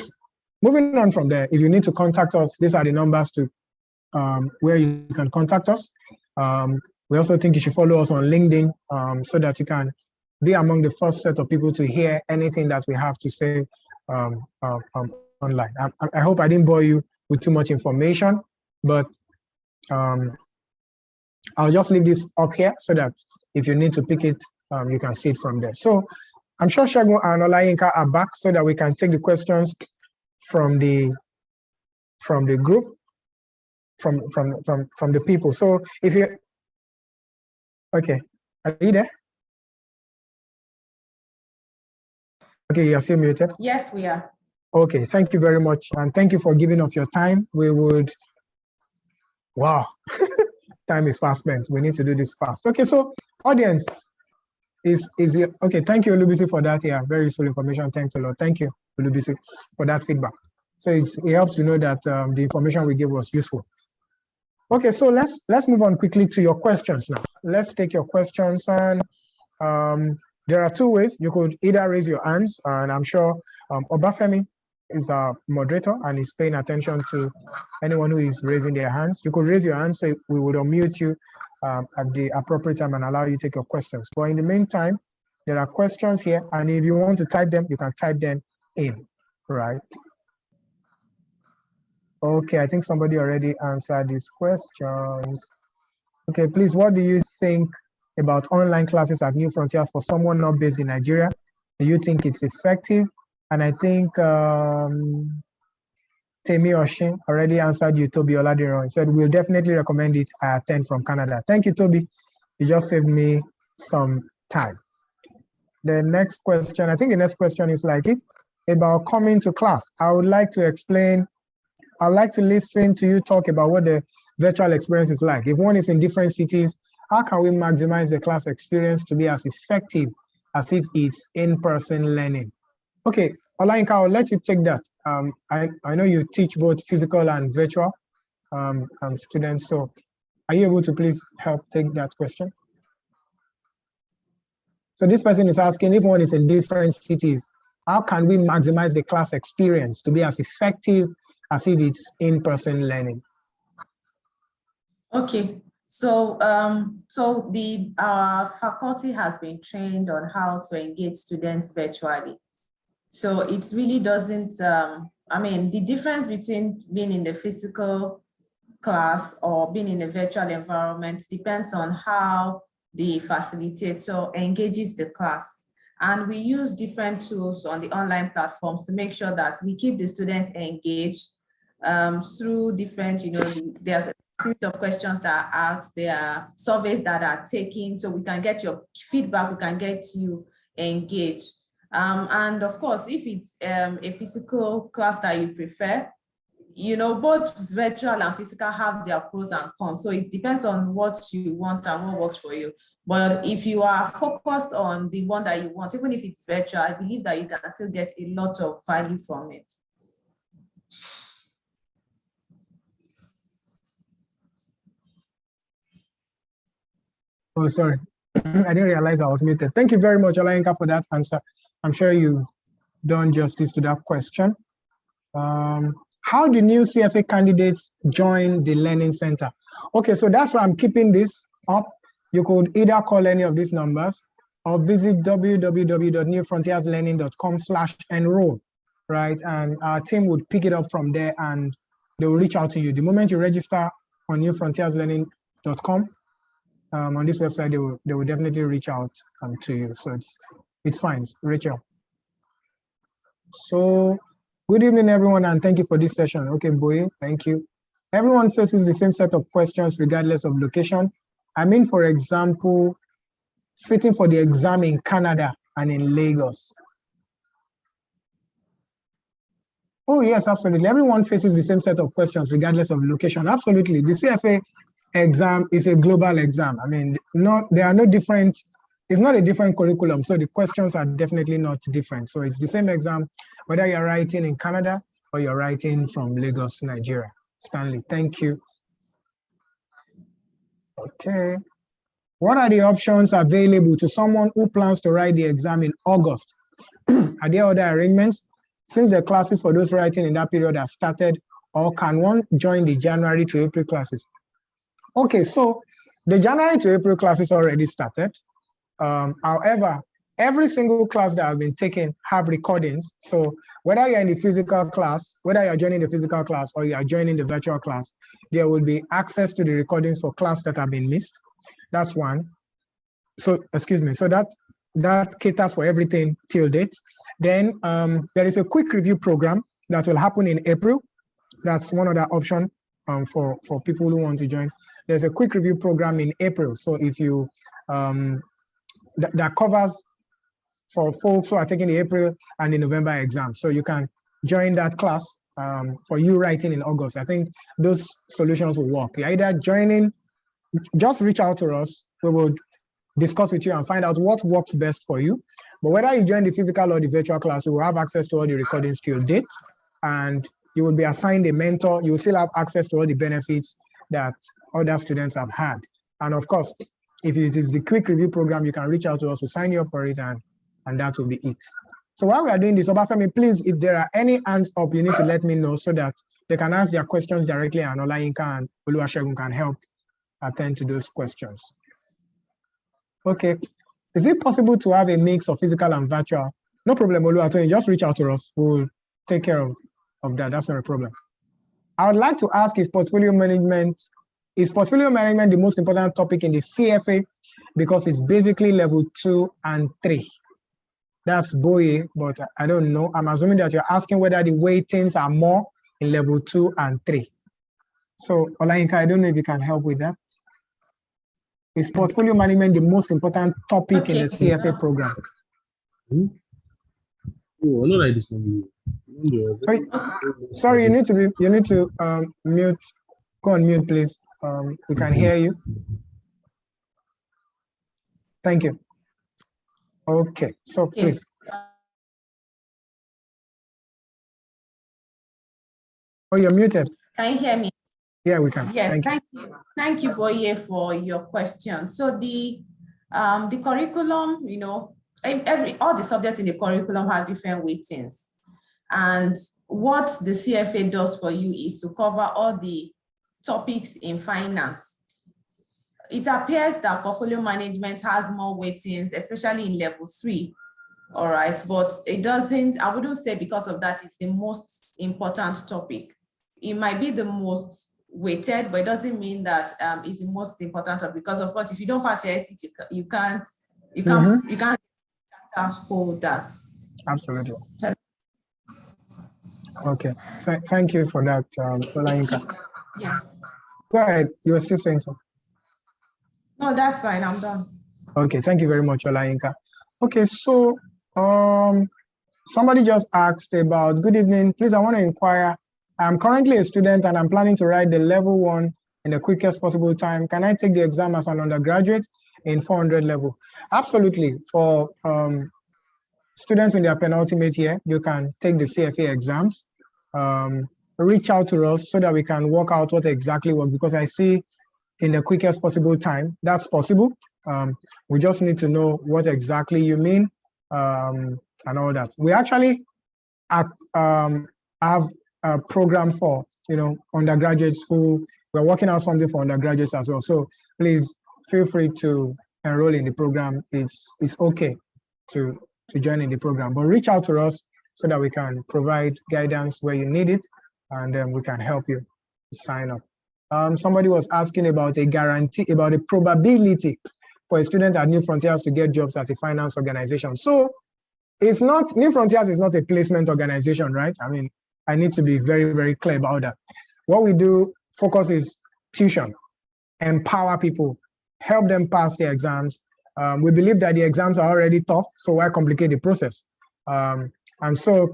moving on from there, if you need to contact us, these are the numbers to where you can contact us. We also think you should follow us on LinkedIn so that you can be among the first set of people to hear anything that we have to say online. I hope I didn't bore you with too much information, but I'll just leave this up here so that if you need to pick it, you can see it from there. So I'm sure Shagun and Olayinka are back so that we can take the questions from the group, from the people. So if you, okay, are you there? Okay, you are still muted. Yes, we are. Okay, thank you very much. And thank you for giving of your time. We would, wow, time is fast spent. We need to do this fast. Okay, so audience, is okay, thank you, Olubisi, for that. Yeah, very useful information. Thanks a lot. Thank you, Olubisi, for that feedback. So it helps to know that the information we gave was useful. Okay, so let's move on quickly to your questions now. Let's take your questions, and there are 2 ways. You could either raise your hands, and I'm sure Obafemi is our moderator and is paying attention to anyone who is raising their hands. You could raise your hand, so we would unmute you at the appropriate time and allow you to take your questions. But in the meantime, there are questions here, and if you want to type them, you can type them in, right? Okay, I think somebody already answered these questions. Okay, please, what do you think about online classes at New Frontiers for someone not based in Nigeria? Do you think it's effective? And I think Temi Oshin already answered you, Toby Oladiron. He said, we'll definitely recommend it. I attend from Canada. Thank you, Toby. You just saved me some time. The next question, I think the next question is like it, about coming to class. I would like to explain, I'd like to listen to you talk about what the virtual experience is like. If one is in different cities, how can we maximize the class experience to be as effective as if it's in-person learning? Okay, Olayinka, I'll let you take that. I know you teach both physical and virtual students, so are you able to please help take that question? So this person is asking, if one is in different cities, how can we maximize the class experience to be as effective as if it's in-person learning? Okay, so the faculty has been trained on how to engage students virtually. So it really doesn't, I mean, the difference between being in the physical class or being in a virtual environment depends on how the facilitator engages the class. And we use different tools on the online platforms to make sure that we keep the students engaged through different, there are a series of questions that are asked, there are surveys that are taken, so we can get your feedback, we can get you engaged. And of course, if it's a physical class that you prefer, both virtual and physical have their pros and cons. So it depends on what you want and what works for you. But if you are focused on the one that you want, even if it's virtual, I believe that you can still get a lot of value from it. Oh, sorry. I didn't realize I was muted. Thank you very much, Olayinka, for that answer. I'm sure you've done justice to that question. How do new CFA candidates join the Learning Center? Okay, so that's why I'm keeping this up. You could either call any of these numbers or visit www.newfrontierslearning.com/enroll, right? And our team would pick it up from there and they will reach out to you. The moment you register on newfrontierslearning.com, on this website, they will definitely reach out to you. So it's fine, Rachel. So good evening, everyone, and thank you for this session. Okay, Boye, thank you. Everyone faces the same set of questions regardless of location. I mean, for example, sitting for the exam in Canada and in Lagos. Oh, yes, absolutely. Everyone faces the same set of questions regardless of location. Absolutely. The CFA exam is a global exam. I mean, there are no different, it's not a different curriculum. So the questions are definitely not different. So it's the same exam, whether you're writing in Canada or you're writing from Lagos, Nigeria. Stanley, thank you. Okay. What are the options available to someone who plans to write the exam in August? Are there other arrangements? Since the classes for those writing in that period are started, or can one join the January to April classes? Okay, so the January to April classes already started. However, every single class that has been taken have recordings. So whether you're in the physical class, whether you're joining the physical class or you are joining the virtual class, there will be access to the recordings for class that have been missed. That's one. So, excuse me. So that caters for everything till date. Then there is a quick review program that will happen in April. That's one other option for people who want to join. There's a quick review program in April. So if you, that covers for folks who are taking the April and the November exams. So you can join that class for you writing in August. I think those solutions will work. You're either joining, just reach out to us. We will discuss with you and find out what works best for you. But whether you join the physical or the virtual class, you will have access to all the recordings till date, and you will be assigned a mentor. You will still have access to all the benefits that other students have had. And of course, if it is the quick review program, you can reach out to us, we'll sign you up for it, and that will be it. So while we are doing this, Obafemi, please, if there are any hands up, you need to let me know so that they can ask their questions directly and Olayinka and Oluwasegun can help attend to those questions. Okay, is it possible to have a mix of physical and virtual? No problem, Oluwatoyin, just reach out to us. We'll take care of that. That's not a problem. I would like to ask if portfolio management the most important topic in the CFA, because it's basically level 2 and 3. That's BOE, but I don't know. I'm assuming that you're asking whether the weightings are more in level 2 and 3. So Olayinka, I don't know if you can help with that. Is portfolio management the most important topic in the CFA program? Oh, not like this one. Sorry, you need to mute. Go on mute, please. We can hear you. Thank you. Okay, so please. Oh, you're muted. Can you hear me? Yeah, we can. Yes, thank you. Thank you, Boye, for your question. So the curriculum, you know, all the subjects in the curriculum have different weightings. And what the CFA does for you is to cover all the topics in finance. It appears that portfolio management has more weightings, especially in level 3. All right, but it doesn't, I wouldn't say because of that it's the most important topic. It might be the most weighted, but it doesn't mean that it's the most important topic, because of course, if you don't pass your ethics, you can't hold that. Absolutely. Okay, thank you for that, Olayinka. Yeah. Go ahead, you were still saying something. No, that's fine, I'm done. Okay, thank you very much, Olayinka. Okay, so somebody just asked about, good evening, please, I want to inquire. I'm currently a student and I'm planning to write the level 1 in the quickest possible time. Can I take the exam as an undergraduate in 400 level? Absolutely. For students in their penultimate year, you can take the CFA exams. Reach out to us so that we can work out what exactly works, because I see in the quickest possible time, that's possible. We just need to know what exactly you mean and all that. We actually have a program for, you know, undergraduates who we're working out something for undergraduates as well. So please feel free to enroll in the program. It's okay to join in the program, but reach out to us so that we can provide guidance where you need it, and then we can help you sign up. Somebody was asking about a guarantee, about a probability for a student at New Frontiers to get jobs at a finance organization. So it's not, New Frontiers is not a placement organization, right? I mean, I need to be very, very clear about that. What we do, focus is tuition, empower people, help them pass their exams. We believe that the exams are already tough, so why complicate the process? And so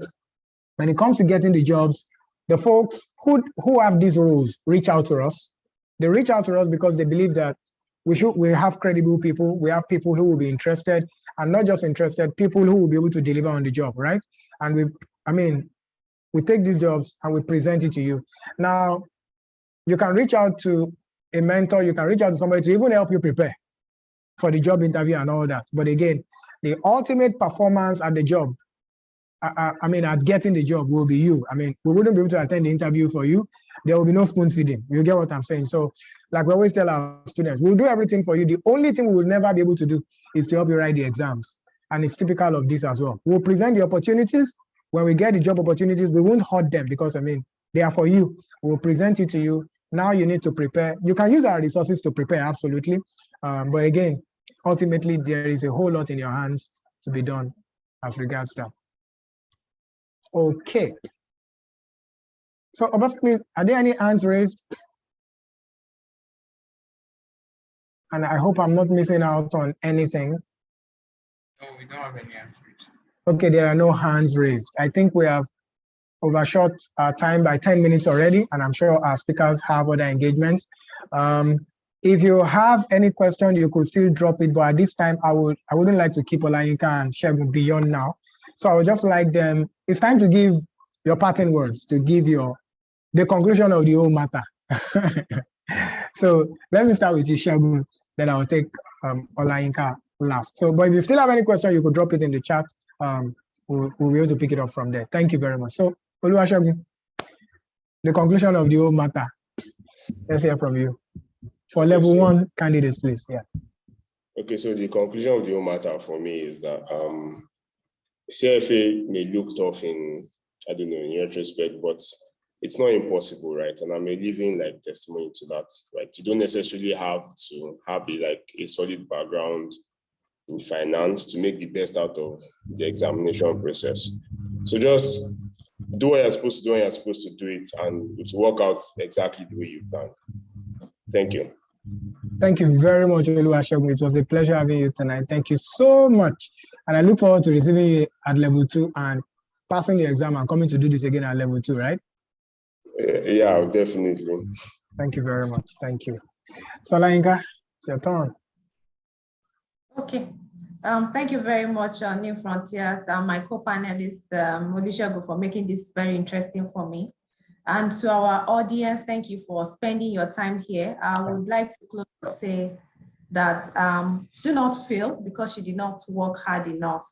when it comes to getting the jobs, the folks who have these roles reach out to us. They reach out to us because they believe that we have credible people, we have people who will be interested, and not just interested, people who will be able to deliver on the job, right? And we take these jobs and we present it to you. Now, you can reach out to a mentor, you can reach out to somebody to even help you prepare for the job interview and all that. But again, the ultimate performance at the job, at getting the job will be you. I mean, we wouldn't be able to attend the interview for you. There will be no spoon feeding. You get what I'm saying? So like we always tell our students, we'll do everything for you. The only thing we will never be able to do is to help you write the exams. And it's typical of this as well. We'll present the opportunities. When we get the job opportunities, we won't hoard them because, they are for you. We'll present it to you. Now you need to prepare. You can use our resources to prepare, absolutely. But again, ultimately, there is a whole lot in your hands to be done as regards that. Okay. So, Obafemi, are there any hands raised? And I hope I'm not missing out on anything. No, we don't have any hands raised. Okay, there are no hands raised. I think we have overshot our time by 10 minutes already, and I'm sure our speakers have other engagements. If you have any question, you could still drop it, but at this time, I wouldn't like to keep Olayinka and Segun beyond now. So I would just like them, it's time to give your parting words, to give the conclusion of the whole matter. So let me start with you, Segun, then I'll take Olayinka last. So, but if you still have any question, you could drop it in the chat. We'll be able to pick it up from there. Thank you very much. So, Oluwasegun, the conclusion of the whole matter. Let's hear from you. For level 1 candidates, please. Yeah. Okay, so the conclusion of the whole matter for me is that CFA may look tough in retrospect, but it's not impossible, right? And I'm a living like testimony to that, right? You don't necessarily have to have a solid background in finance to make the best out of the examination process. So just do what you're supposed to do when you're supposed to do it, and it will work out exactly the way you plan. Thank you. Thank you very much, Oluwasegun. It was a pleasure having you tonight. Thank you so much. And I look forward to receiving you at level 2 and passing the exam and coming to do this again at level 2, right? Yeah, definitely. Thank you very much. Thank you. So, Lainka, it's your turn. Okay. Thank you very much, New Frontiers, my co-panelist, Olusegun, for making this very interesting for me. And to our audience, thank you for spending your time here. I would like to close to say that do not fail because you did not work hard enough.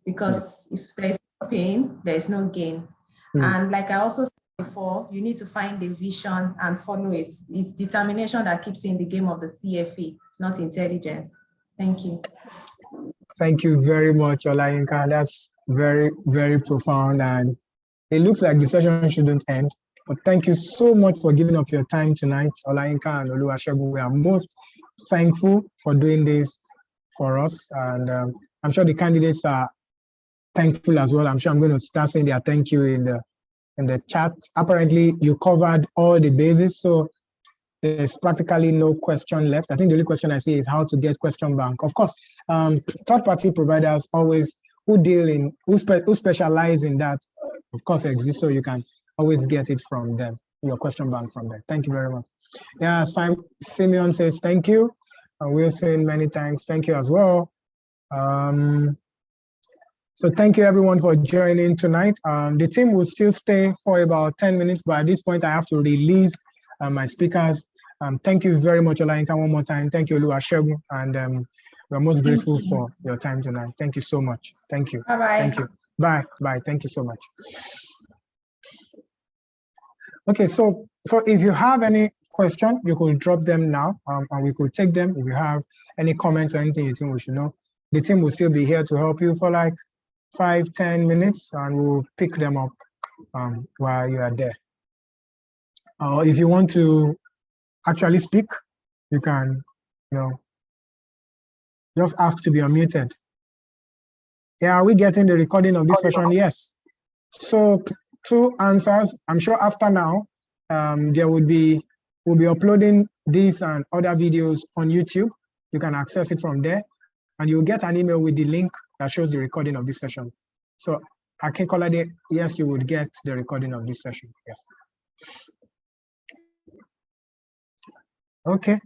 Because if there's no pain, there's no gain. And like I also said before, you need to find the vision and follow it. It's determination that keeps you in the game of the CFA, not intelligence. Thank you. Thank you very much, Olayinka. That's very, very profound. And it looks like the session shouldn't end. But thank you so much for giving up your time tonight, Olayinka and Oluwasegun. We are most thankful for doing this for us. And I'm sure the candidates are thankful as well. I'm sure I'm going to start saying their thank you in the chat. Apparently, you covered all the bases. So there's practically no question left. I think the only question I see is how to get question bank. Of course, third-party providers always who specialize in that, of course, exist, so you can always get it from them, your question bank from there. Thank you very much. Yeah, Simeon says thank you. Wilson, many thanks. Thank you as well. So thank you everyone for joining tonight. The team will still stay for about 10 minutes, but at this point I have to release my speakers. Thank you very much, Olayinka, one more time. Thank you, Oluwasegun, and we're most grateful for your time tonight. Thank you so much. Thank you. Bye-bye. Thank you. Bye. Bye. Thank you so much. Okay, so if you have any question, you could drop them now, and we could take them. If you have any comments or anything you think we should know, the team will still be here to help you for like 5-10 minutes, and we'll pick them up while you are there. If you want to actually speak, you can, just ask to be unmuted. Yeah, are we getting the recording of this session? Yes. So 2 answers. I'm sure after now, we'll be uploading these and other videos on YouTube. You can access it from there, and you'll get an email with the link that shows the recording of this session. So Akinkolade, yes, you would get the recording of this session. Yes. Okay.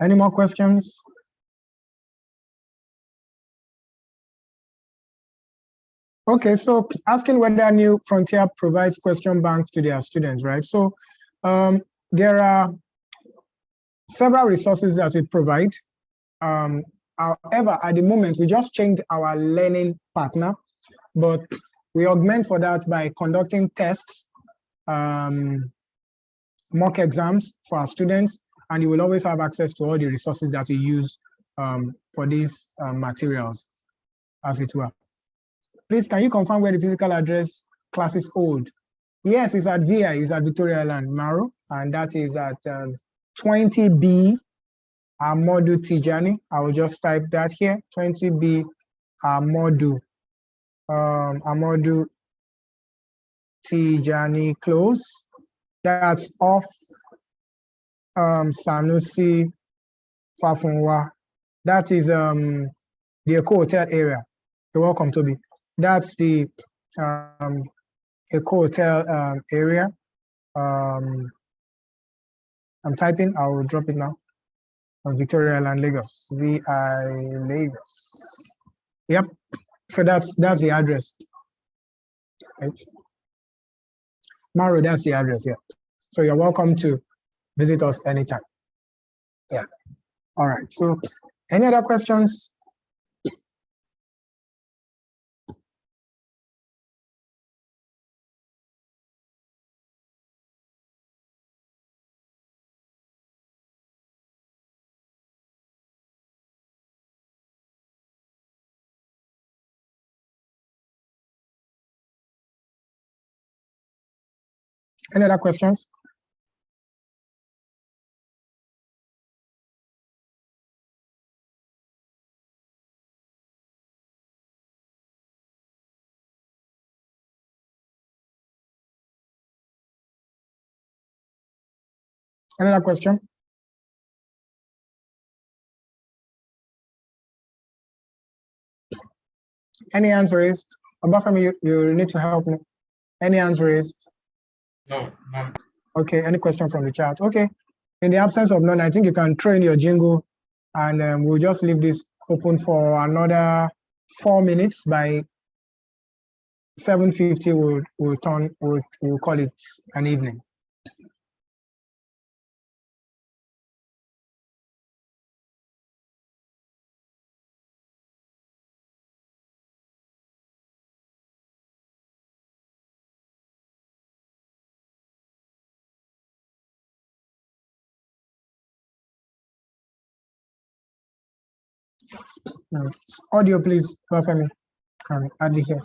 Any more questions? Okay, so asking whether New Frontier provides question banks to their students, right? So there are several resources that we provide. However, at the moment, we just changed our learning partner, but we augment for that by conducting tests, mock exams for our students, and you will always have access to all the resources that we use for these materials, as it were. Please, can you confirm where the physical address classes hold? Yes, it's at VI, it's at Victoria Island, Maro, and that is at 20B Amodu Tijani. I will just type that here, 20B Amodu Tijani Close. That's off Sanusi Fafunwa. That is the Eco Hotel area. You're welcome, Toby. That's the Eco Hotel area. I'm typing, I will drop it now. On Victoria Island, Lagos, VI Lagos. Yep, so that's the address, right? Maro, that's the address, yeah. So you're welcome to visit us anytime. Yeah, all right, so any other questions? Any other questions? Any other question? Any answer is? Obafemi, you need to help me. Any answer is? No, none. Okay, any question from the chat? Okay, in the absence of none, I think you can throw in your jingle and we'll just leave this open for another 4 minutes. By 7:50, we'll call it an evening. Audio, please, Obafemi, can add it here.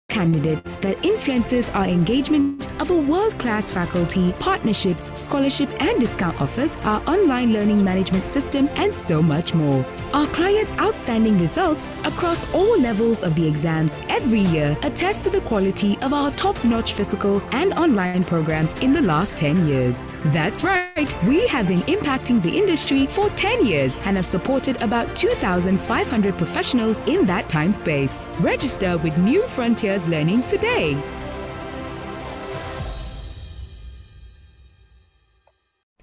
Candidates that influences our engagement of a world-class faculty, partnerships, scholarship and discount offers, our online learning management system, and so much more. Our clients' outstanding results across all levels of the exams every year attest to the quality of our top-notch physical and online program in the last 10 years. That's right, we have been impacting the industry for 10 years and have supported about 2,500 professionals in that time space. Register with New Frontiers Learning today.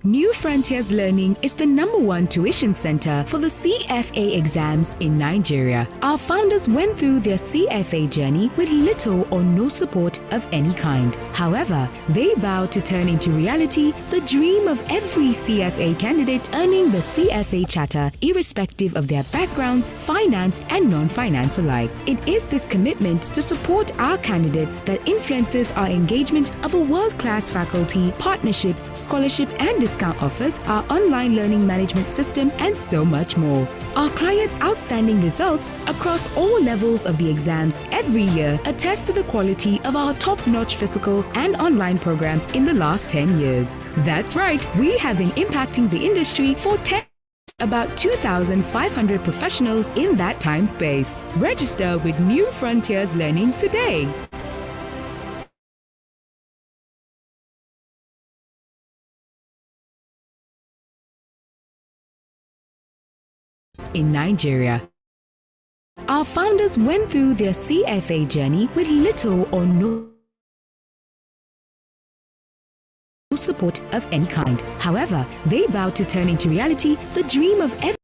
New Frontiers Learning is the #1 tuition center for the CFA exams in Nigeria. Our founders went through their CFA journey with little or no support of any kind. However, they vowed to turn into reality the dream of every CFA candidate earning the CFA charter, irrespective of their backgrounds, finance and non-finance alike. It is this commitment to support our candidates that influences our engagement of a world-class faculty, partnerships, scholarship and discount offers, our online learning management system, and so much more. Our clients' outstanding results across all levels of the exams every year attest to the quality of our top-notch physical and online program in the last 10 years. That's right, we have been impacting the industry for 10 about 2,500 professionals in that time space. Register with New Frontiers Learning today. In Nigeria. Our founders went through their CFA journey with little or no support of any kind. However, they vowed to turn into reality the dream of every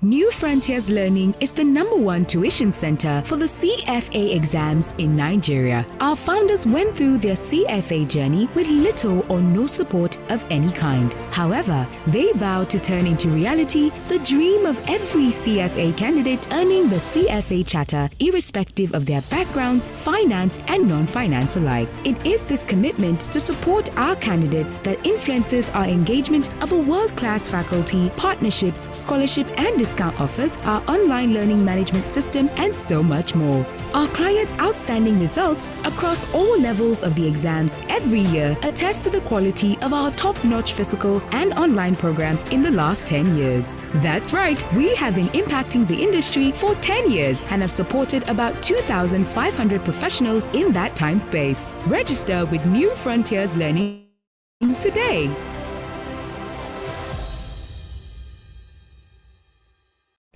New Frontiers Learning is the #1 tuition center for the CFA exams in Nigeria. Our founders went through their CFA journey with little or no support of any kind. However, they vowed to turn into reality the dream of every CFA candidate earning the CFA charter, irrespective of their backgrounds, finance, and non-finance alike. It is this commitment to support our candidates that influences our engagement of a world-class faculty, partnerships, scholarship, and discount offers, our online learning management system, and so much more. Our clients' outstanding results across all levels of the exams every year attest to the quality of our top-notch physical and online program in the last 10 years. That's right, we have been impacting the industry for 10 years and have supported about 2,500 professionals in that time space. Register with New Frontiers Learning today.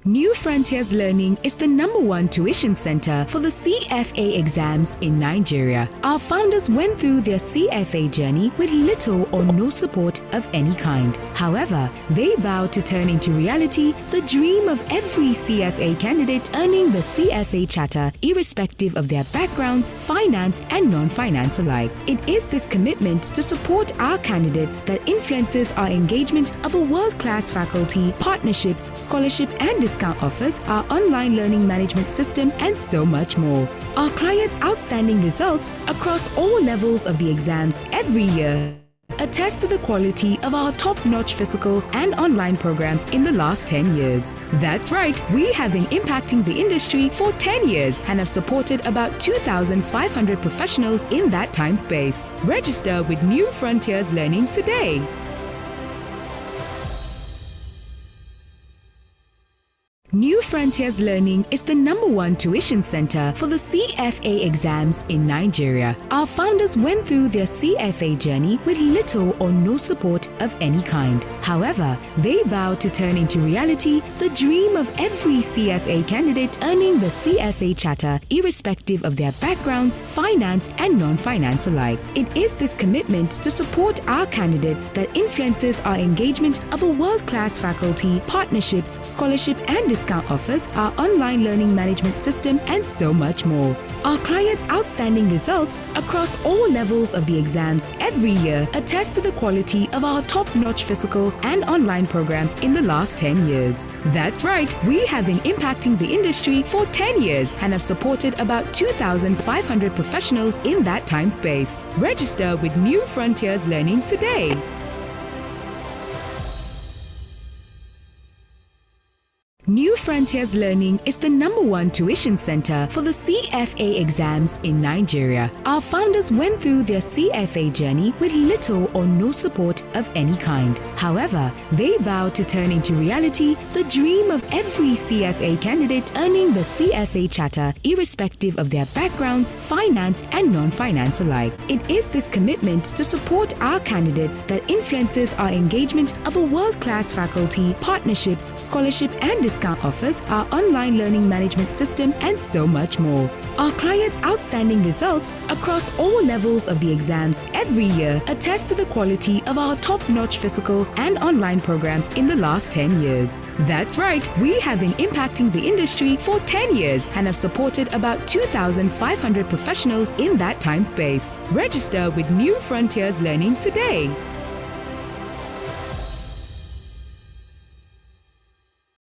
New Frontiers Learning is the #1 tuition center for the CFA exams in Nigeria. Our founders went through their CFA journey with little or no support of any kind. However, they vowed to turn into reality the dream of every CFA candidate earning the CFA charter, irrespective of their backgrounds, finance, and non-finance alike. It is this commitment to support our candidates that influences our engagement of a world-class faculty, partnerships, scholarship, and discount offers, our online learning management system, and so much more. Our clients' outstanding results across all levels of the exams every year attest to the quality of our top-notch physical and online program in the last 10 years. That's right, we have been impacting the industry for 10 years and have supported about 2,500 professionals in that time space. Register with New Frontiers Learning today. New Frontiers Learning is the #1 tuition center for the CFA exams in Nigeria. Our founders went through their CFA journey with little or no support of any kind. However, they vowed to turn into reality the dream of every CFA candidate earning the CFA charter, irrespective of their backgrounds, finance, and non-finance alike. It is this commitment to support our candidates that influences our engagement of a world-class faculty, partnerships, scholarship, and discount offers, our online learning management system, and so much more. Our clients' outstanding results across all levels of the exams every year attest to the quality of our top-notch physical and online program in the last 10 years. That's right, we have been impacting the industry for 10 years and have supported about 2,500 professionals in that time space. Register with New Frontiers Learning today. New Frontiers Learning is the #1 tuition center for the CFA exams in Nigeria. Our founders went through their CFA journey with little or no support of any kind. However, they vowed to turn into reality the dream of every CFA candidate earning the CFA charter, irrespective of their backgrounds, finance, and non-finance alike. It is this commitment to support our candidates that influences our engagement of a world-class faculty, partnerships, scholarship, and discount offers, our online learning management system, and so much more. Our clients' outstanding results across all levels of the exams every year attest to the quality of our top-notch physical and online program in the last 10 years. That's right, we have been impacting the industry for 10 years and have supported about 2,500 professionals in that time space. Register with New Frontiers Learning today.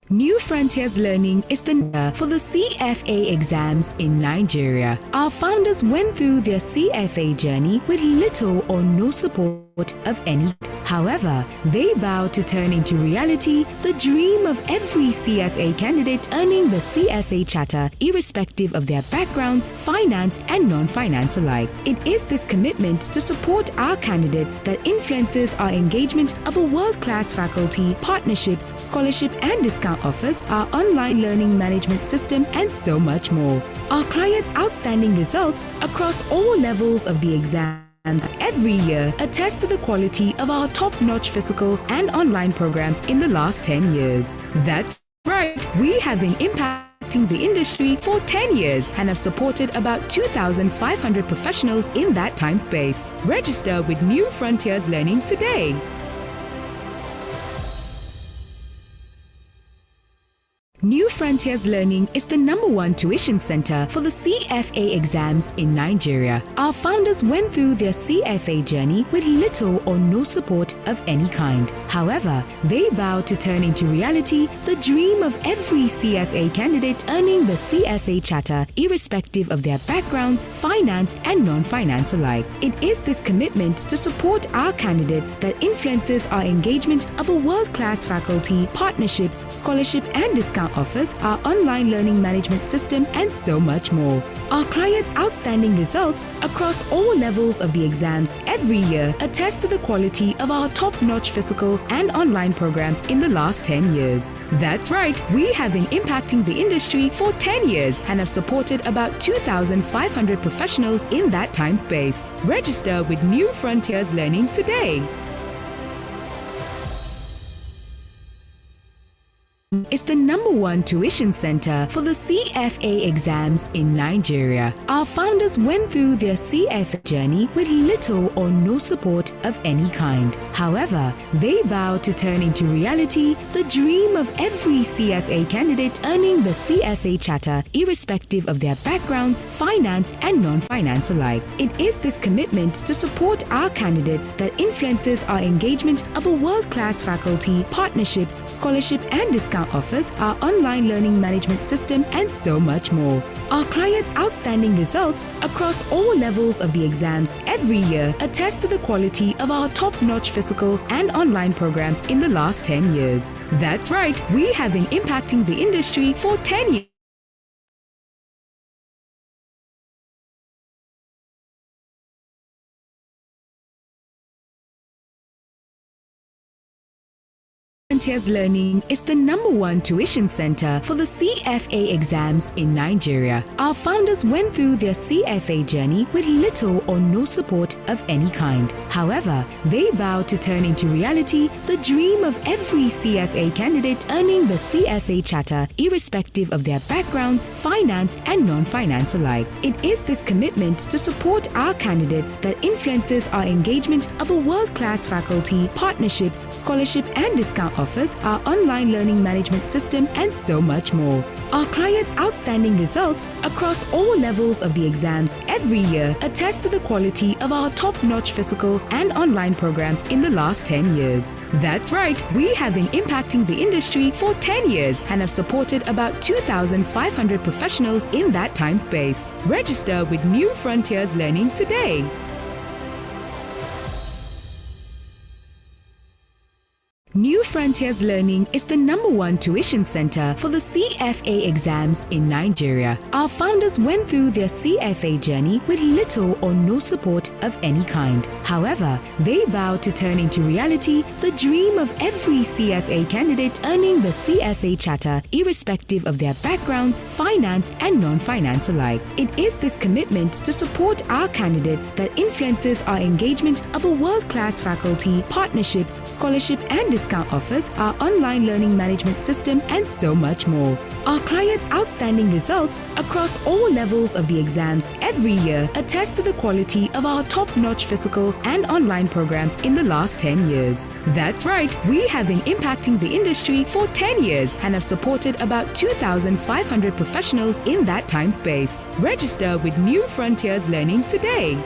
New Frontiers Learning is the for the CFA exams in Nigeria. Our founders went through their CFA journey with little or no support of any. However, they vowed to turn into reality the dream of every CFA candidate earning the CFA charter, irrespective of their backgrounds, finance, and non-finance alike. It is this commitment to support our candidates that influences our engagement of a world-class faculty, partnerships, scholarship, and discount offers, our online learning management system, and so much more. Our clients' outstanding results across all levels of the exams every year attest to the quality of our top-notch physical and online program in the last 10 years. That's right, we have been impacting the industry for 10 years and have supported about 2,500 professionals in that time space. Register with New Frontiers Learning today. New Frontiers Learning is the #1 tuition center for the CFA exams in Nigeria. Our founders went through their CFA journey with little or no support of any kind. However, they vowed to turn into reality the dream of every CFA candidate earning the CFA charter, irrespective of their backgrounds, finance and non-finance alike. It is this commitment to support our candidates that influences our engagement of a world-class faculty, partnerships, scholarship and discount offers, our online learning management system, and so much more. Our clients' outstanding results across all levels of the exams every year attest to the quality of our top-notch physical and online program in the last 10 years. That's right, we have been impacting the industry for 10 years and have supported about 2,500 professionals in that time space. Register with New Frontiers Learning today. Is the #1 tuition center for the CFA exams in Nigeria. Our founders went through their CFA journey with little or no support of any kind. However, they vowed to turn into reality the dream of every CFA candidate earning the CFA charter, irrespective of their backgrounds, finance and non-finance alike. It is this commitment to support our candidates that influences our engagement of a world-class faculty, partnerships, scholarship and discount offers, our online learning management system, and so much more. Our clients' outstanding results across all levels of the exams every year attest to the quality of our top-notch physical and online program in the last 10 years. That's right, we have been impacting the industry for 10 years. Frontiers Learning is the #1 tuition center for the CFA exams in Nigeria. Our founders went through their CFA journey with little or no support of any kind. However, they vowed to turn into reality the dream of every CFA candidate earning the CFA charter, irrespective of their backgrounds, finance and non-finance alike. It is this commitment to support our candidates that influences our engagement of a world-class faculty, partnerships, scholarship and discount offers, our online learning management system, and so much more. Our clients' outstanding results across all levels of the exams every year attest to the quality of our top-notch physical and online program in the last 10 years. That's right, we have been impacting the industry for 10 years and have supported about 2,500 professionals in that time space. Register with New Frontiers Learning today. New Frontiers Learning is the #1 tuition center for the CFA exams in Nigeria. Our founders went through their CFA journey with little or no support of any kind. However, they vowed to turn into reality the dream of every CFA candidate earning the CFA charter, irrespective of their backgrounds, finance and non-finance alike. It is this commitment to support our candidates that influences our engagement of a world-class faculty, partnerships, scholarship and discount offers, our online learning management system, and so much more. Our clients' outstanding results across all levels of the exams every year attest to the quality of our top-notch physical and online program in the last 10 years. That's right, we have been impacting the industry for 10 years and have supported about 2,500 professionals in that time space. Register with New Frontiers Learning today.